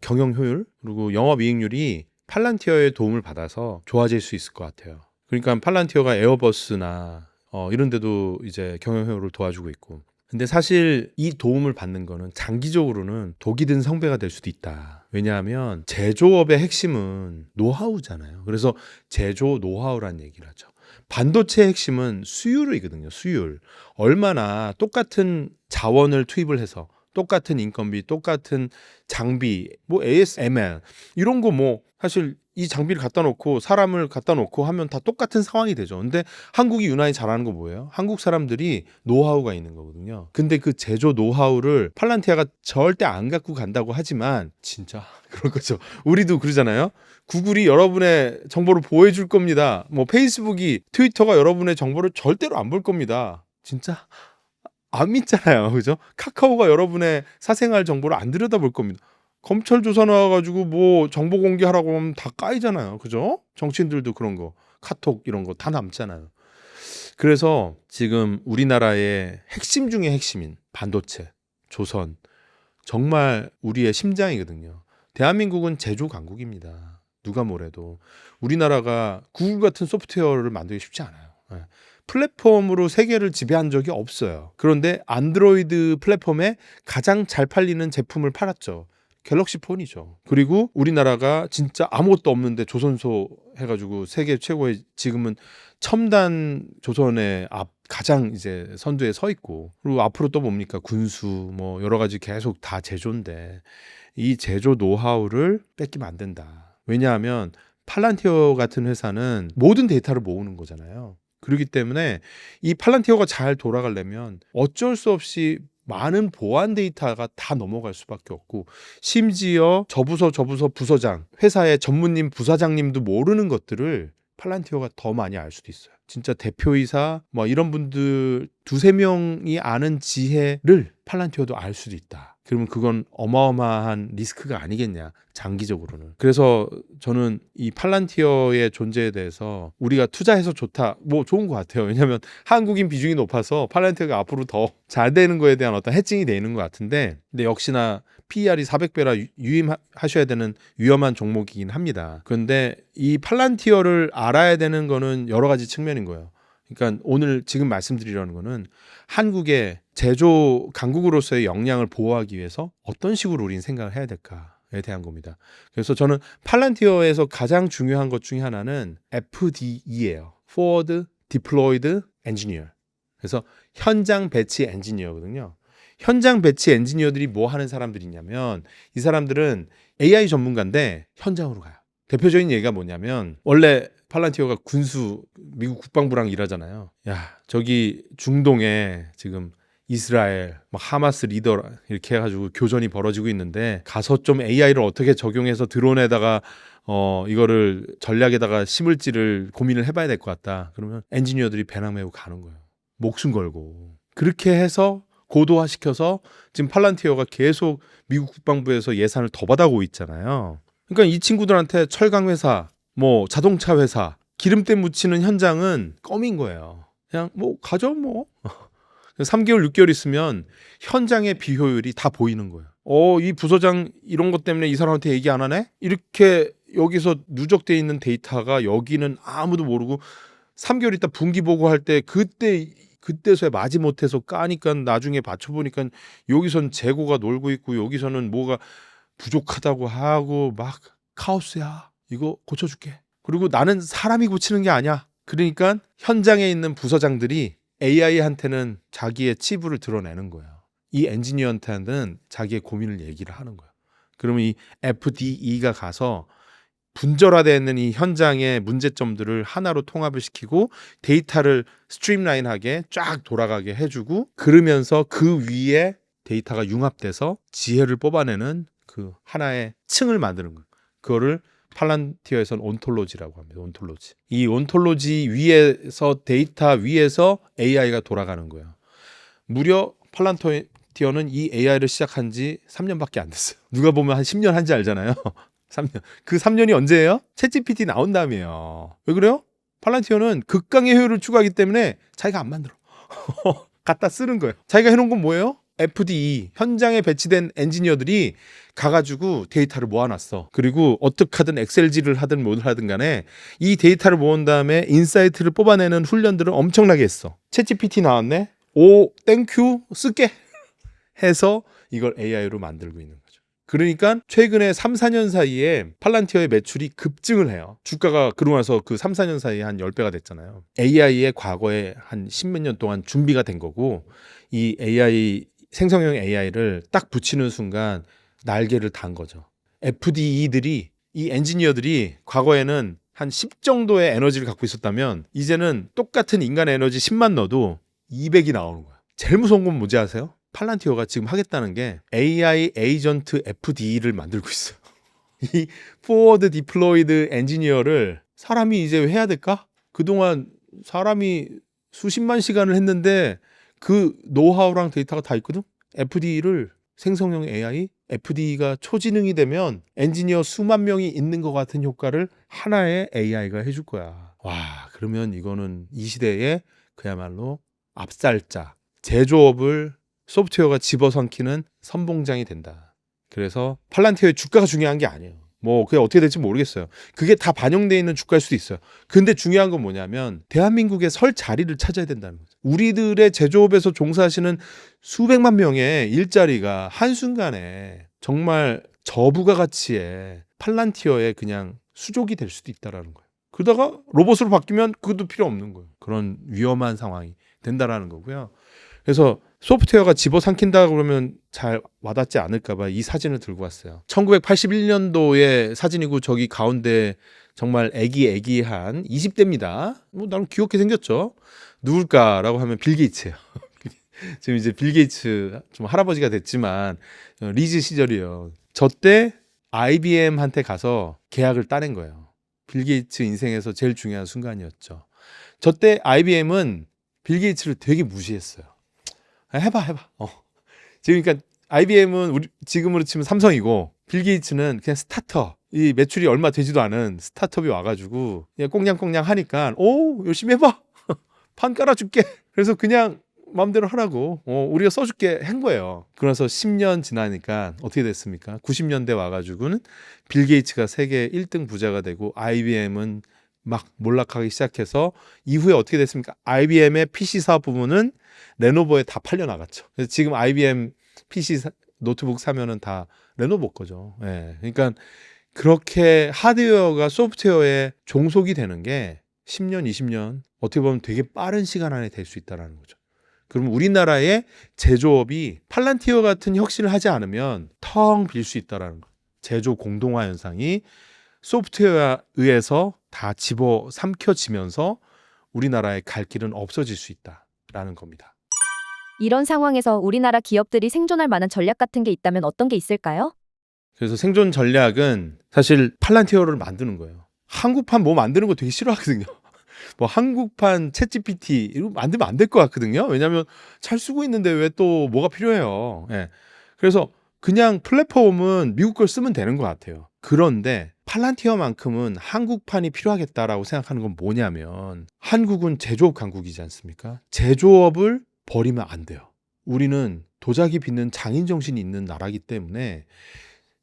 경영 효율 그리고 영업이익률이 팔란티어의 도움을 받아서 좋아질 수 있을 것 같아요. 그러니까 팔란티어가 에어버스나 이런 데도 이제 경영 효율을 도와주고 있고. 근데 사실 이 도움을 받는 거는 장기적으로는 독이 든 성배가 될 수도 있다. 왜냐하면 제조업의 핵심은 노하우잖아요. 그래서 제조 노하우라는 얘기를 하죠. 반도체의 핵심은 수율이거든요. 수율. 얼마나 똑같은 자원을 투입을 해서 똑같은 인건비, 똑같은 장비, 뭐 ASML 이런 거 뭐 사실 이 장비를 갖다 놓고 사람을 갖다 놓고 하면 다 똑같은 상황이 되죠. 근데 한국이 유난히 잘하는 거 뭐예요? 한국 사람들이 노하우가 있는 거거든요. 근데 그 제조 노하우를 팔란티아가 절대 안 갖고 간다고 하지만 진짜 그럴 거죠. 우리도 그러잖아요. 구글이 여러분의 정보를 보여줄 겁니다. 뭐 페이스북이 트위터가 여러분의 정보를 절대로 안 볼 겁니다. 진짜 안 믿잖아요. 그죠? 카카오가 여러분의 사생활 정보를 안 들여다볼 겁니다. 검찰 조사 나와가지고 뭐 정보 공개하라고 하면 다 까이잖아요. 그죠? 정치인들도 그런 거, 카톡 이런 거 다 남잖아요. 그래서 지금 우리나라의 핵심 중에 핵심인 반도체, 조선, 정말 우리의 심장이거든요. 대한민국은 제조 강국입니다. 누가 뭐래도. 우리나라가 구글 같은 소프트웨어를 만들기 쉽지 않아요. 예. 플랫폼으로 세계를 지배한 적이 없어요. 그런데 안드로이드 플랫폼에 가장 잘 팔리는 제품을 팔았죠. 갤럭시 폰이죠. 그리고 우리나라가 진짜 아무것도 없는데 조선소 해가지고 세계 최고의 지금은 첨단 조선의 가장 이제 선두에 서 있고, 그리고 앞으로 또 뭡니까? 군수 뭐 여러 가지 계속 다 제조인데 이 제조 노하우를 뺏기면 안 된다. 왜냐하면 팔란티어 같은 회사는 모든 데이터를 모으는 거잖아요. 그렇기 때문에 이 팔란티어가 잘 돌아가려면 어쩔 수 없이 많은 보안 데이터가 다 넘어갈 수밖에 없고, 심지어 저 부서 부서장, 회사의 전무님 부사장님도 모르는 것들을 팔란티어가 더 많이 알 수도 있어요. 진짜 대표이사 뭐 이런 분들 두세 명이 아는 지혜를 팔란티어도 알 수도 있다. 그러면 그건 어마어마한 리스크가 아니겠냐, 장기적으로는. 그래서 저는 이 팔란티어의 존재에 대해서 우리가 투자해서 좋다, 뭐 좋은 것 같아요. 왜냐하면 한국인 비중이 높아서 팔란티어가 앞으로 더 잘 되는 거에 대한 어떤 해칭이 되는 것 같은데, 근데 역시나 PER이 400배라 유임하셔야 되는 위험한 종목이긴 합니다. 그런데 이 팔란티어를 알아야 되는 거는 여러 가지 측면인 거예요. 그러니까 오늘 지금 말씀드리려는 거는 한국의 제조 강국으로서의 역량을 보호하기 위해서 어떤 식으로 우리는 생각을 해야 될까에 대한 겁니다. 그래서 저는 팔란티어에서 가장 중요한 것 중에 하나는 FDE예요. Forward Deployed Engineer. 그래서 현장 배치 엔지니어거든요. 현장 배치 엔지니어들이 뭐 하는 사람들이냐면, 이 사람들은 AI 전문가인데 현장으로 가요. 대표적인 얘기가 뭐냐면, 원래 팔란티어가 군수 미국 국방부랑 일하잖아요. 야, 저기 중동에 지금 이스라엘 막 하마스 리더 이렇게 해가지고 교전이 벌어지고 있는데 가서 좀 AI를 어떻게 적용해서 드론에다가 이거를 전략에다가 심을지를 고민을 해봐야 될 것 같다. 그러면 엔지니어들이 배낭 메고 가는 거예요. 목숨 걸고. 그렇게 해서 고도화시켜서 지금 팔란티어가 계속 미국 국방부에서 예산을 더 받아오고 있잖아요. 그러니까 이 친구들한테 철강 회사, 뭐 자동차 회사, 기름때 묻히는 현장은 껌인 거예요. 그냥 뭐 가죠 뭐. 3개월, 6개월 있으면 현장의 비효율이 다 보이는 거예요. 이 부서장 이런 것 때문에 이 사람한테 얘기 안 하네? 이렇게 여기서 누적돼 있는 데이터가 여기는 아무도 모르고 3개월 있다 분기 보고할 때 그때서야 마지못해서 까니까 나중에 받쳐보니까 여기선 재고가 놀고 있고 여기서는 뭐가 부족하다고 하고 막 카오스야. 이거 고쳐줄게. 그리고 나는 사람이 고치는 게 아니야. 그러니까 현장에 있는 부서장들이 AI한테는 자기의 치부를 드러내는 거예요. 이 엔지니어한테는 자기의 고민을 얘기를 하는 거예요. 그러면 이 FDE가 가서 분절화되어 있는 이 현장의 문제점들을 하나로 통합을 시키고 데이터를 스트림라인하게 쫙 돌아가게 해주고, 그러면서 그 위에 데이터가 융합돼서 지혜를 뽑아내는 그 하나의 층을 만드는 거예요. 그거를 팔란티어에서는 온톨로지라고 합니다. 온톨로지. 이 온톨로지 위에서 데이터 위에서 AI가 돌아가는 거예요. 무려 팔란티어는 이 AI를 시작한 지 3년밖에 안 됐어요. 누가 보면 한 10년 한지 알잖아요. 3년. 그 3년이 언제예요? 챗GPT 나온 다음이에요. 왜 그래요? 팔란티어는 극강의 효율을 추구하기 때문에 자기가 안 만들어. 갖다 쓰는 거예요. 자기가 해놓은 건 뭐예요? FDE, 현장에 배치된 엔지니어들이 가가지고 데이터를 모아놨어. 그리고 어떻게 하든 엑셀지를 하든 뭘 하든 간에 이 데이터를 모은 다음에 인사이트를 뽑아내는 훈련들을 엄청나게 했어. 챗GPT 나왔네? 오, 땡큐, 쓸게. 해서 이걸 AI로 만들고 있는 거죠. 그러니까 최근에 3, 4년 사이에 팔란티어의 매출이 급증을 해요. 주가가 그러고 나서 그 3, 4년 사이에 한 10배가 됐잖아요. AI의 과거에 한 10몇 년 동안 준비가 된 거고, 이 AI 생성형 AI를 딱 붙이는 순간 날개를 단 거죠. FDE들이, 이 엔지니어들이 과거에는 한 10 정도의 에너지를 갖고 있었다면 이제는 똑같은 인간의 에너지 10만 넣어도 200이 나오는 거야. 제일 무서운 건 뭔지 아세요? 팔란티어가 지금 하겠다는 게 AI 에이전트 FDE를 만들고 있어요. 이 Forward Deployed Engineer를 사람이 이제 해야 될까? 그동안 사람이 수십만 시간을 했는데 그 노하우랑 데이터가 다 있거든? FDE를 생성형 AI, FDE가 초지능이 되면 엔지니어 수만 명이 있는 것 같은 효과를 하나의 AI가 해줄 거야. 와, 그러면 이거는 이 시대에 그야말로 압살자, 제조업을 소프트웨어가 집어삼키는 선봉장이 된다. 그래서 팔란티어의 주가가 중요한 게 아니에요. 뭐 그게 어떻게 될지 모르겠어요. 그게 다 반영되어 있는 주가일 수도 있어요. 근데 중요한 건 뭐냐면 대한민국에 설 자리를 찾아야 된다는 거죠. 우리들의 제조업에서 종사하시는 수백만 명의 일자리가 한순간에 정말 저부가 가치의 팔란티어의 그냥 수족이 될 수도 있다라는 거예요. 그러다가 로봇으로 바뀌면 그것도 필요 없는 거예요. 그런 위험한 상황이 된다라는 거고요. 그래서 소프트웨어가 집어삼킨다 그러면 잘 와닿지 않을까 봐 이 사진을 들고 왔어요. 1981년도의 사진이고 저기 가운데 정말 애기한 20대입니다. 뭐 나름 귀엽게 생겼죠. 누굴까라고 하면 빌 게이츠예요. 지금 이제 빌 게이츠 좀 할아버지가 됐지만 리즈 시절이에요. 저 때 IBM한테 가서 계약을 따낸 거예요. 빌 게이츠 인생에서 제일 중요한 순간이었죠. 저 때 IBM은 빌 게이츠를 되게 무시했어요. 해봐. 지금 그러니까 IBM은 우리 지금으로 치면 삼성이고 빌 게이츠는 그냥 스타트업. 이 매출이 얼마 되지도 않은 스타트업이 와가지고 그냥 꽁냥꽁냥 하니까 오 열심히 해봐. 판 깔아줄게. 그래서 그냥 마음대로 하라고 우리가 써줄게 한 거예요. 그래서 10년 지나니까 어떻게 됐습니까? 90년대 와가지고는 빌 게이츠가 세계 1등 부자가 되고 IBM은 막 몰락하기 시작해서 이후에 어떻게 됐습니까? IBM의 PC 사업 부문은 레노버에 다 팔려 나갔죠. 그래서 지금 IBM PC 노트북 사면은 다 레노버 거죠. 예. 그러니까 그렇게 하드웨어가 소프트웨어에 종속이 되는 게 10년, 20년 어떻게 보면 되게 빠른 시간 안에 될 수 있다는 거죠. 그럼 우리나라의 제조업이 팔란티어 같은 혁신을 하지 않으면 텅 빌 수 있다는 거예요. 제조 공동화 현상이 소프트웨어에 의해서 다 집어삼켜지면서 우리나라의 갈 길은 없어질 수 있다라는 겁니다. 이런 상황에서 우리나라 기업들이 생존할 만한 전략 같은 게 있다면 어떤 게 있을까요? 그래서 생존 전략은 사실 팔란티어를 만드는 거예요. 한국판 뭐 만드는 거 되게 싫어하거든요. 뭐 한국판 챗GPT 이거 만들면 안 될 것 같거든요. 왜냐하면 잘 쓰고 있는데 왜 또 뭐가 필요해요. 예. 그래서 그냥 플랫폼은 미국 걸 쓰면 되는 것 같아요. 그런데 팔란티어만큼은 한국판이 필요하겠다라고 생각하는 건 뭐냐면 한국은 제조업 강국이지 않습니까? 제조업을 버리면 안 돼요. 우리는 도자기 빚는 장인 정신이 있는 나라이기 때문에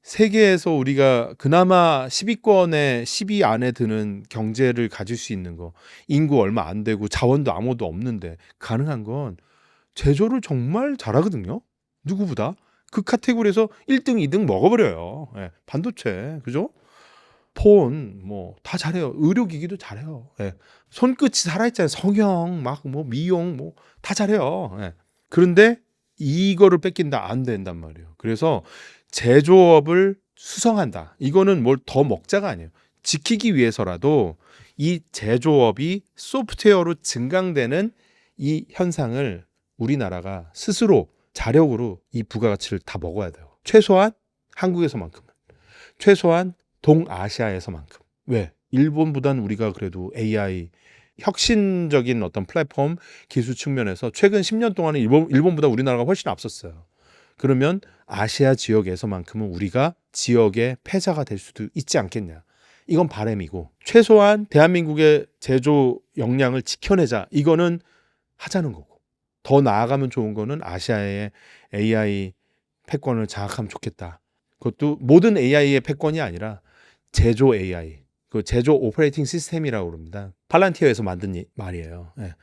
세계에서 우리가 그나마 10위권에 10위 안에 드는 경제를 가질 수 있는 거, 인구 얼마 안 되고 자원도 아무도 없는데 가능한 건 제조를 정말 잘하거든요. 누구보다. 그 카테고리에서 1등, 2등 먹어버려요. 예, 반도체, 그죠? 폰, 뭐 다 잘해요. 의료기기도 잘해요. 예. 손끝이 살아있잖아요. 성형, 막 뭐 미용, 뭐 다 잘해요. 예. 그런데 이거를 뺏긴다 안 된단 말이에요. 그래서 제조업을 수성한다. 이거는 뭘 더 먹자가 아니에요. 지키기 위해서라도 이 제조업이 소프트웨어로 증강되는 이 현상을 우리나라가 스스로 자력으로 이 부가가치를 다 먹어야 돼요. 최소한 한국에서만큼은. 최소한 동아시아에서만큼. 왜? 일본보단 우리가 그래도 AI 혁신적인 어떤 플랫폼 기술 측면에서 최근 10년 동안은 일본보다 우리나라가 훨씬 앞섰어요. 그러면 아시아 지역에서만큼은 우리가 지역의 패자가 될 수도 있지 않겠냐. 이건 바람이고 최소한 대한민국의 제조 역량을 지켜내자. 이거는 하자는 거고. 더 나아가면 좋은 거는 아시아의 AI 패권을 장악하면 좋겠다. 그것도 모든 AI의 패권이 아니라 제조 AI, 그 제조 오퍼레이팅 시스템이라고 그럽니다. 팔란티어에서 만든 말이에요. 예.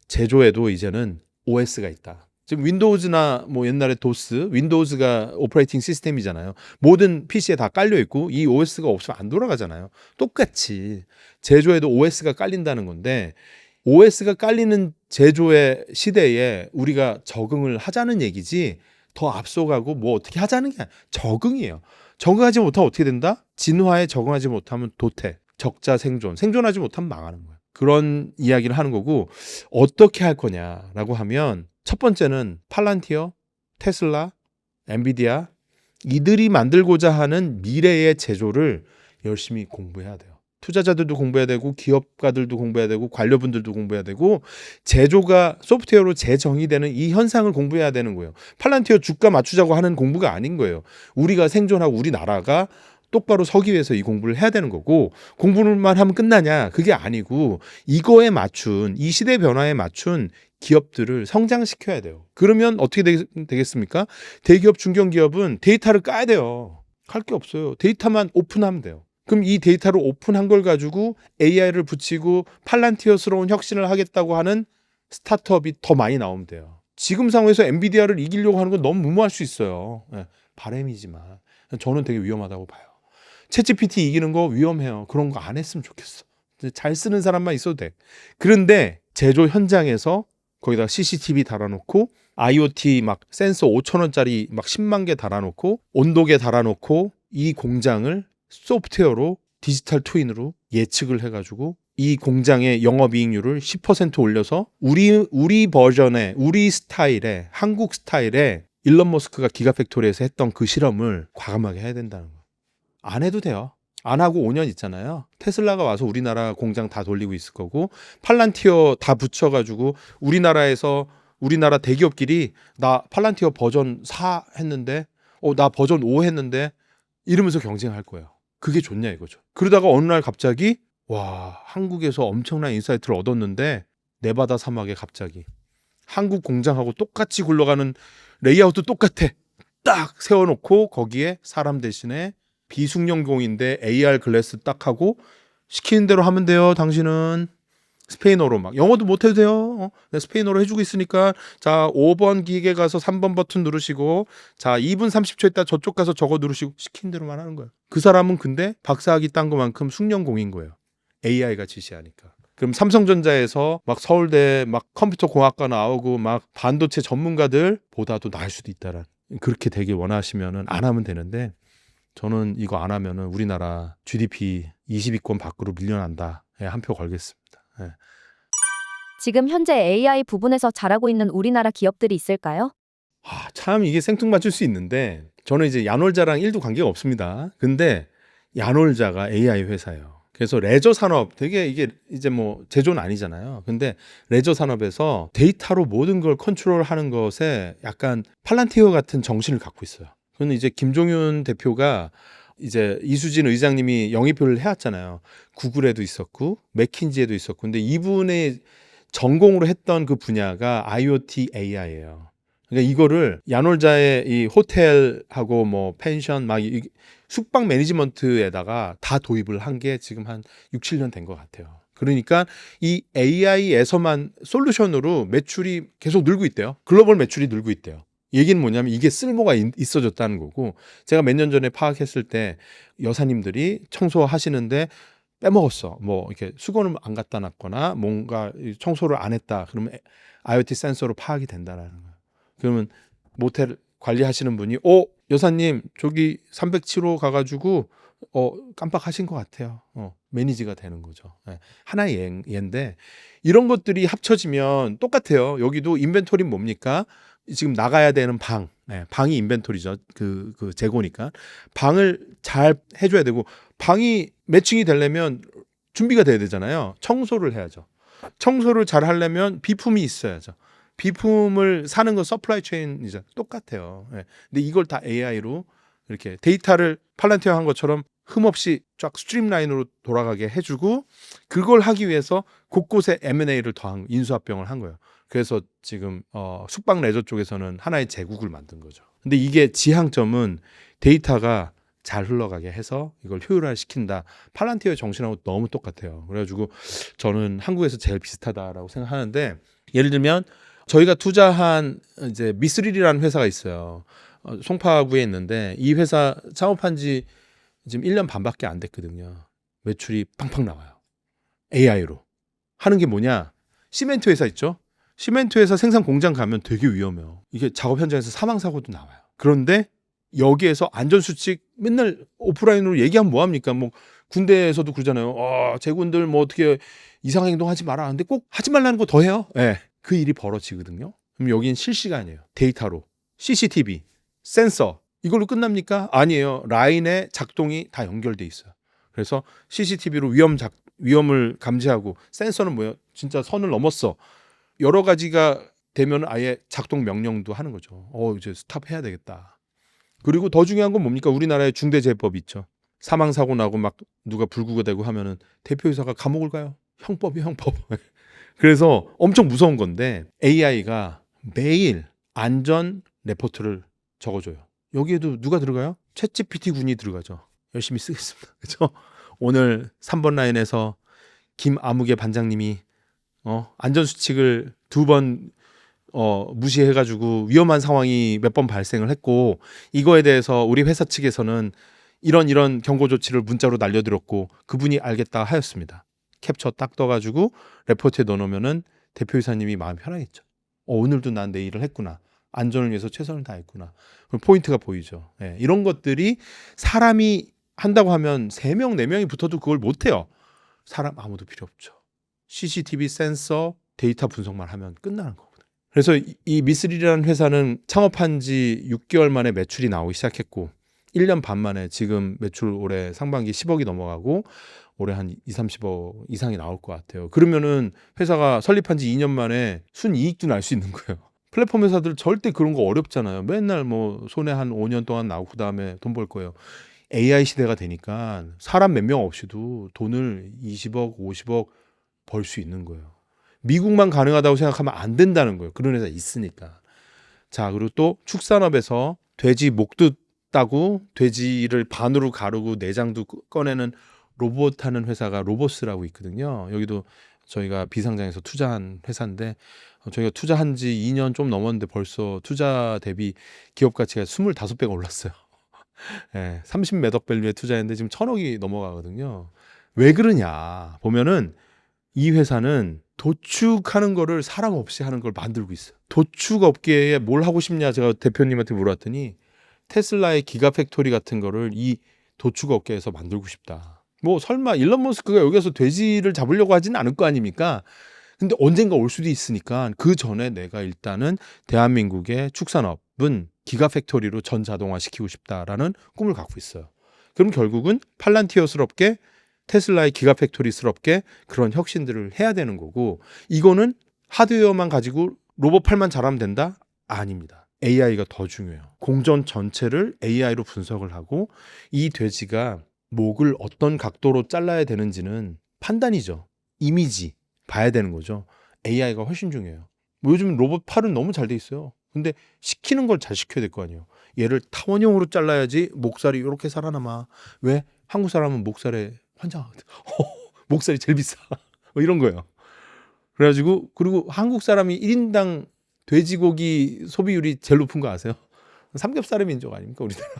제조에도 이제는 OS가 있다. 지금 윈도우즈나 뭐 옛날에 도스, 윈도우즈가 오퍼레이팅 시스템이잖아요. 모든 PC에 다 깔려 있고 이 OS가 없으면 안 돌아가잖아요. 똑같이 제조에도 OS가 깔린다는 건데 OS가 깔리는 제조의 시대에 우리가 적응을 하자는 얘기지 더 앞서가고 뭐 어떻게 하자는 게 아니라 적응이에요. 적응하지 못하면 어떻게 된다? 진화에 적응하지 못하면 도태, 적자 생존, 생존하지 못하면 망하는 거예요. 그런 이야기를 하는 거고 어떻게 할 거냐라고 하면 첫 번째는 팔란티어, 테슬라, 엔비디아 이들이 만들고자 하는 미래의 제조를 열심히 공부해야 돼요. 투자자들도 공부해야 되고 기업가들도 공부해야 되고 관료분들도 공부해야 되고 제조가 소프트웨어로 재정의되는 이 현상을 공부해야 되는 거예요. 팔란티어 주가 맞추자고 하는 공부가 아닌 거예요. 우리가 생존하고 우리나라가 똑바로 서기 위해서 이 공부를 해야 되는 거고 공부만 하면 끝나냐? 그게 아니고 이거에 맞춘 이 시대 변화에 맞춘 기업들을 성장시켜야 돼요. 그러면 어떻게 되겠습니까? 대기업, 중견기업은 데이터를 까야 돼요. 할 게 없어요. 데이터만 오픈하면 돼요. 그럼 이 데이터를 오픈한 걸 가지고 AI를 붙이고 팔란티어스러운 혁신을 하겠다고 하는 스타트업이 더 많이 나오면 돼요. 지금 상황에서 엔비디아를 이기려고 하는 건 너무 무모할 수 있어요. 예, 바람이지만 저는 되게 위험하다고 봐요. 챗GPT 이기는 거 위험해요. 그런 거 안 했으면 좋겠어. 잘 쓰는 사람만 있어도 돼. 그런데 제조 현장에서 거기다 CCTV 달아놓고 IoT 막 센서 5,000원짜리 막 10만 개 달아놓고 온도계 달아놓고 이 공장을 소프트웨어로 디지털 트윈으로 예측을 해가지고 이 공장의 영업이익률을 10% 올려서 우리 버전의 우리 스타일의 한국 스타일의 일론 머스크가 기가팩토리에서 했던 그 실험을 과감하게 해야 된다는 거예요. 안 해도 돼요. 안 하고 5년 있잖아요. 테슬라가 와서 우리나라 공장 다 돌리고 있을 거고 팔란티어 다 붙여가지고 우리나라 대기업끼리 나 팔란티어 버전 4 했는데 나 버전 5 했는데 이러면서 경쟁할 거예요. 그게 좋냐 이거죠. 그러다가 어느 날 갑자기 와 한국에서 엄청난 인사이트를 얻었는데 네바다 사막에 갑자기 한국 공장하고 똑같이 굴러가는 레이아웃도 똑같아. 딱 세워놓고 거기에 사람 대신에 비숙련공인데 AR 글래스 딱 하고 시키는 대로 하면 돼요. 당신은 스페인어로 막 영어도 못해도 돼요. 스페인어로 해주고 있으니까 자 5번 기계 가서 3번 버튼 누르시고 자 2분 30초 있다 저쪽 가서 저거 누르시고 시킨 대로만 하는 거예요. 그 사람은 근데 박사학위 딴 것만큼 숙련공인 거예요. AI가 지시하니까. 그럼 삼성전자에서 막 서울대 막 컴퓨터 공학과 나오고 막 반도체 전문가들 보다도 나을 수도 있다란 그렇게 되길 원하시면은 안 하면 되는데 저는 이거 안 하면은 우리나라 GDP 20위권 밖으로 밀려난다. 한 표 걸겠습니다. 예. 지금 현재 AI 부분에서 잘하고 있는 우리나라 기업들이 있을까요? 참 이게 생뚱맞을 수 있는데 저는 이제 야놀자랑 1도 관계가 없습니다. 근데 야놀자가 AI 회사예요. 그래서 레저 산업 되게 이게 이제 뭐 제조는 아니잖아요. 근데 레저 산업에서 데이터로 모든 걸 컨트롤하는 것에 약간 팔란티어 같은 정신을 갖고 있어요. 그건 이제 김종윤 대표가 이제 이수진 의장님이 영입을 해왔잖아요. 구글에도 있었고 맥킨지에도 있었고 근데 이분의 전공으로 했던 그 분야가 IoT AI예요. 그러니까 이거를 야놀자의 이 호텔하고 뭐 펜션 막 숙박 매니지먼트에다가 다 도입을 한 게 지금 한 6, 7년 된 것 같아요. 그러니까 이 AI에서만 솔루션으로 매출이 계속 늘고 있대요. 글로벌 매출이 늘고 있대요. 얘기는 뭐냐면 이게 쓸모가 있어졌다는 거고 제가 몇 년 전에 파악했을 때 여사님들이 청소하시는데 빼먹었어. 뭐 이렇게 수건을 안 갖다 놨거나 뭔가 청소를 안 했다. 그러면 IoT 센서로 파악이 된다라는 거예요. 그러면 모텔 관리하시는 분이 여사님 저기 307호 가가지고 깜빡하신 것 같아요. 매니지가 되는 거죠. 네. 하나의 예인데 이런 것들이 합쳐지면 똑같아요. 여기도 인벤토리 뭡니까? 지금 나가야 되는 방, 방이 인벤토리죠. 그 재고니까 방을 잘 해줘야 되고 방이 매칭이 되려면 준비가 돼야 되잖아요. 청소를 해야죠. 청소를 잘 하려면 비품이 있어야죠. 비품을 사는 건 서플라이 체인이죠. 똑같아요. 근데 이걸 다 AI로 이렇게 데이터를 팔란티어 한 것처럼 흠없이 쫙 스트림라인으로 돌아가게 해주고 그걸 하기 위해서 곳곳에 M&A를 더한 인수합병을 한 거예요. 그래서 지금 숙박 레저 쪽에서는 하나의 제국을 만든 거죠. 근데 이게 지향점은 데이터가 잘 흘러가게 해서 이걸 효율화시킨다. 팔란티어의 정신하고 너무 똑같아요. 그래가지고 저는 한국에서 제일 비슷하다라고 생각하는데 예를 들면 저희가 투자한 이제 미스릴이라는 회사가 있어요. 송파구에 있는데 이 회사 창업한 지 지금 1년 반밖에 안 됐거든요. 매출이 팡팡 나와요. AI로. 하는 게 뭐냐? 시멘트 회사 있죠? 시멘트 회사 생산 공장 가면 되게 위험해요. 이게 작업 현장에서 사망 사고도 나와요. 그런데 여기에서 안전수칙 맨날 오프라인으로 얘기하면 뭐합니까? 뭐 군대에서도 그러잖아요. 제군들 뭐 어떻게 이상한 행동하지 마라. 근데 꼭 하지 말라는 거 더 해요. 그 일이 벌어지거든요. 그럼 여긴 실시간이에요. 데이터로. CCTV, 센서 이걸로 끝납니까? 아니에요. 라인에 작동이 다 연결돼 있어요. 그래서 CCTV로 위험을 감지하고 센서는 뭐예요? 진짜 선을 넘었어. 여러 가지가 되면 아예 작동 명령도 하는 거죠. 이제 스탑해야 되겠다. 그리고 더 중요한 건 뭡니까? 우리나라에 중대재해법이 있죠. 사망 사고 나고 막 누가 불구가 되고 하면은 대표이사가 감옥을 가요. 형법이 형법. 그래서 엄청 무서운 건데 AI가 매일 안전 레포트를 적어줘요. 여기에도 누가 들어가요? 챗GPT 군이 들어가죠. 열심히 쓰겠습니다. 그죠? 오늘 3번 라인에서 김아무개 반장님이 안전수칙을 2번 무시해가지고 위험한 상황이 몇 번 발생을 했고, 이거에 대해서 우리 회사 측에서는 이런 경고 조치를 문자로 날려드렸고, 그분이 알겠다 하였습니다. 캡처 딱 떠가지고 레포트에 넣어놓으면은 대표이사님이 마음 편하겠죠. 오늘도 난 내 일을 했구나. 안전을 위해서 최선을 다했구나. 그럼 포인트가 보이죠. 예, 이런 것들이 사람이 한다고 하면 3명, 4명이 붙어도 그걸 못해요. 사람 아무도 필요 없죠. CCTV 센서 데이터 분석만 하면 끝나는 거거든요. 그래서 이 미쓰리라는 회사는 창업한 지 6개월 만에 매출이 나오기 시작했고, 1년 반 만에 지금 매출 올해 상반기 10억이 넘어가고 올해 한 2, 30억 이상이 나올 것 같아요. 그러면은 회사가 설립한 지 2년 만에 순이익도 날 수 있는 거예요. 플랫폼 회사들 절대 그런 거 어렵잖아요. 맨날 뭐 손에 한 5년 동안 나오고 그다음에 돈 벌 거예요. AI 시대가 되니까 사람 몇 명 없이도 돈을 20억, 50억 벌 수 있는 거예요. 미국만 가능하다고 생각하면 안 된다는 거예요. 그런 회사 있으니까. 자, 그리고 또 축산업에서 돼지 목도 따고 돼지를 반으로 가르고 내장도 꺼내는 로봇 하는 회사가 로보스라고 있거든요. 여기도 저희가 비상장에서 투자한 회사인데, 저희가 투자한 지 2년 좀 넘었는데 벌써 투자 대비 기업 가치가 25배가 올랐어요. 예, 30몇억 밸류에 투자했는데 지금 1,000억이 넘어가거든요. 왜 그러냐 보면은 이 회사는 도축하는 거를 사람 없이 하는 걸 만들고 있어요. 도축 업계에 뭘 하고 싶냐 제가 대표님한테 물어봤더니 테슬라의 기가 팩토리 같은 거를 이 도축 업계에서 만들고 싶다. 뭐 설마 일론 머스크가 여기서 돼지를 잡으려고 하지는 않을 거 아닙니까? 근데 언젠가 올 수도 있으니까 그 전에 내가 일단은 대한민국의 축산업은 기가 팩토리로 전 자동화 시키고 싶다라는 꿈을 갖고 있어요. 그럼 결국은 팔란티어스럽게 테슬라의 기가 팩토리스럽게 그런 혁신들을 해야 되는 거고, 이거는 하드웨어만 가지고 로봇팔만 잘하면 된다? 아닙니다. AI가 더 중요해요. 공전 전체를 AI로 분석을 하고 이 돼지가 목을 어떤 각도로 잘라야 되는지는 판단이죠. 이미지 봐야 되는 거죠. AI가 훨씬 중요해요. 뭐 요즘 로봇 팔은 너무 잘 돼 있어요. 근데 시키는 걸 잘 시켜야 될 거 아니에요. 얘를 타원형으로 잘라야지 목살이 이렇게 살아남아. 왜? 한국 사람은 목살에 환장하거든. 목살이 제일 비싸. 뭐 이런 거예요. 그래가지고 그리고 한국 사람이 1인당 돼지고기 소비율이 제일 높은 거 아세요? 삼겹살의 민족 아닙니까 우리나라.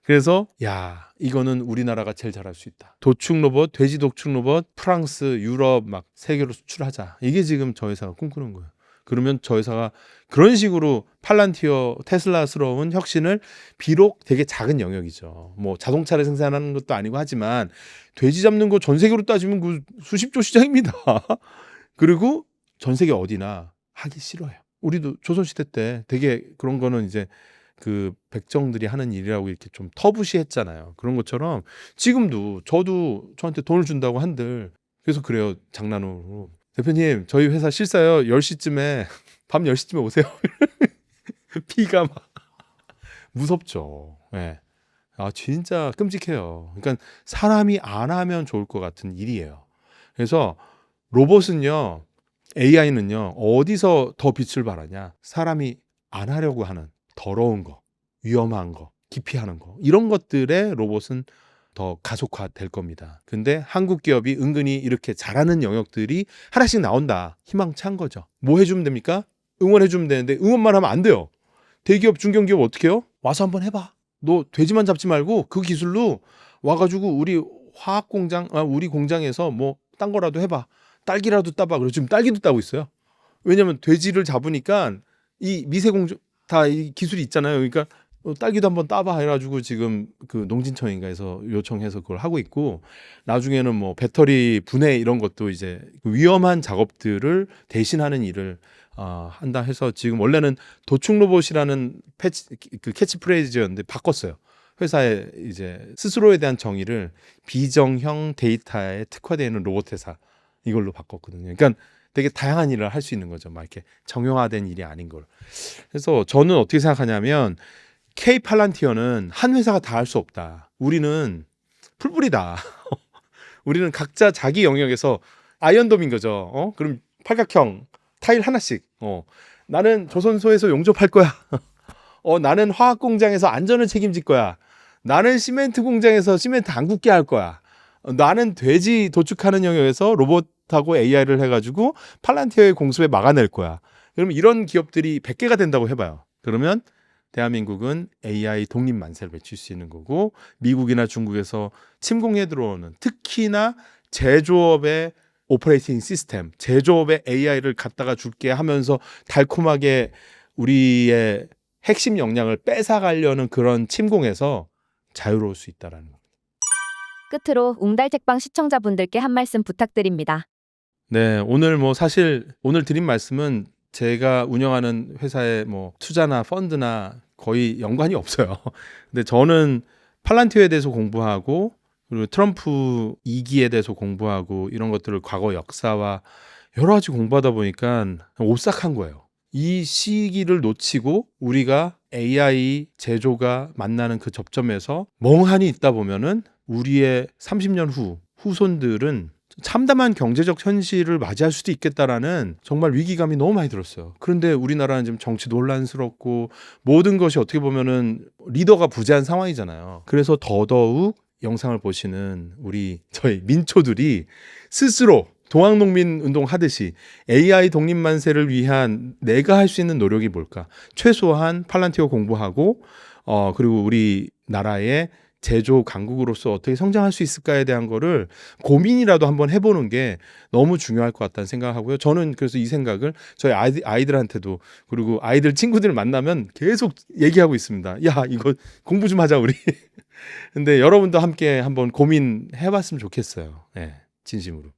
그래서 야 이거는 우리나라가 제일 잘할 수 있다. 도축 로봇, 돼지 도축 로봇, 프랑스, 유럽 막 세계로 수출하자. 이게 지금 저 회사가 꿈꾸는 거예요. 그러면 저 회사가 그런 식으로 팔란티어 테슬라스러운 혁신을 비록 되게 작은 영역이죠. 뭐 자동차를 생산하는 것도 아니고 하지만 돼지 잡는 거 전 세계로 따지면 그 수십조 시장입니다. 그리고 전 세계 어디나 하기 싫어요. 우리도 조선시대 때 되게 그런 거는 이제 그 백정들이 하는 일이라고 이렇게 좀 터부시했잖아요. 그런 것처럼 지금도 저도 저한테 돈을 준다고 한들 그래서 그래요. 장난으로. 대표님 저희 회사 실사요 10시쯤에 밤 10시쯤에 오세요. 피가 막 무섭죠. 네. 아 진짜 끔찍해요. 그러니까 사람이 안 하면 좋을 것 같은 일이에요. 그래서 로봇은요 AI는요 어디서 더 빛을 발하냐, 사람이 안 하려고 하는 더러운 거, 위험한 거, 기피하는 거 이런 것들에 로봇은 더 가속화될 겁니다. 근데 한국 기업이 은근히 이렇게 잘하는 영역들이 하나씩 나온다. 희망찬 거죠. 뭐 해주면 됩니까? 응원해주면 되는데 응원만 하면 안 돼요. 대기업, 중견기업 어떻게 해요? 와서 한번 해봐. 너 돼지만 잡지 말고 그 기술로 와가지고 우리 화학공장, 우리 공장에서 뭐 딴 거라도 해봐. 딸기라도 따봐. 그리고 지금 딸기도 따고 있어요. 왜냐면 돼지를 잡으니까 이 미세공정 다 이 기술이 있잖아요. 그러니까 딸기도 한번 따봐 해가지고 지금 그 농진청인가에서 요청해서 그걸 하고 있고, 나중에는 뭐 배터리 분해 이런 것도 이제 위험한 작업들을 대신하는 일을 한다 해서 지금 원래는 도축 로봇이라는 그 캐치프레이즈였는데 바꿨어요. 회사에 이제 스스로에 대한 정의를 비정형 데이터에 특화되어 있는 로봇 회사 이걸로 바꿨거든요. 그러니까 되게 다양한 일을 할 수 있는 거죠. 막 이렇게 정형화된 일이 아닌 걸. 그래서 저는 어떻게 생각하냐면 K 팔란티어는 한 회사가 다 할 수 없다. 우리는 풀뿌리다. 우리는 각자 자기 영역에서 아이언돔인 거죠. 그럼 팔각형 타일 하나씩. 나는 조선소에서 용접할 거야. 나는 화학 공장에서 안전을 책임질 거야. 나는 시멘트 공장에서 시멘트 안 굳게 할 거야. 나는 돼지 도축하는 영역에서 로봇하고 AI를 해가지고 팔란티어의 공습에 막아낼 거야. 그러면 이런 기업들이 100개가 된다고 해봐요. 그러면 대한민국은 AI 독립 만세를 외칠 수 있는 거고, 미국이나 중국에서 침공해 들어오는 특히나 제조업의 오퍼레이팅 시스템, 제조업의 AI를 갖다가 줄게 하면서 달콤하게 우리의 핵심 역량을 뺏어가려는 그런 침공에서 자유로울 수 있다라는 겁니다. 끝으로 웅달책방 시청자분들께 한 말씀 부탁드립니다. 네, 오늘 사실 오늘 드린 말씀은 제가 운영하는 회사의 투자나 펀드나 거의 연관이 없어요. 근데 저는 팔란티어에 대해서 공부하고, 그리고 트럼프 2기에 대해서 공부하고, 이런 것들을 과거 역사와 여러 가지 공부하다 보니까 오싹한 거예요. 이 시기를 놓치고 우리가 AI 제조가 만나는 그 접점에서 멍하니 있다 보면은 우리의 30년 후 후손들은 참담한 경제적 현실을 맞이할 수도 있겠다라는 정말 위기감이 너무 많이 들었어요. 그런데 우리나라는 지금 정치 논란스럽고 모든 것이 어떻게 보면은 리더가 부재한 상황이잖아요. 그래서 더더욱 영상을 보시는 저희 민초들이 스스로 동학농민 운동 하듯이 AI 독립 만세를 위한 내가 할 수 있는 노력이 뭘까? 최소한 팔란티어 공부하고, 그리고 우리나라의 제조 강국으로서 어떻게 성장할 수 있을까에 대한 거를 고민이라도 한번 해보는 게 너무 중요할 것 같다는 생각하고요. 저는 그래서 이 생각을 저희 아이들한테도, 그리고 아이들 친구들 만나면 계속 얘기하고 있습니다. 야, 이거 공부 좀 하자 우리. 근데 여러분도 함께 한번 고민해봤으면 좋겠어요. 네, 진심으로.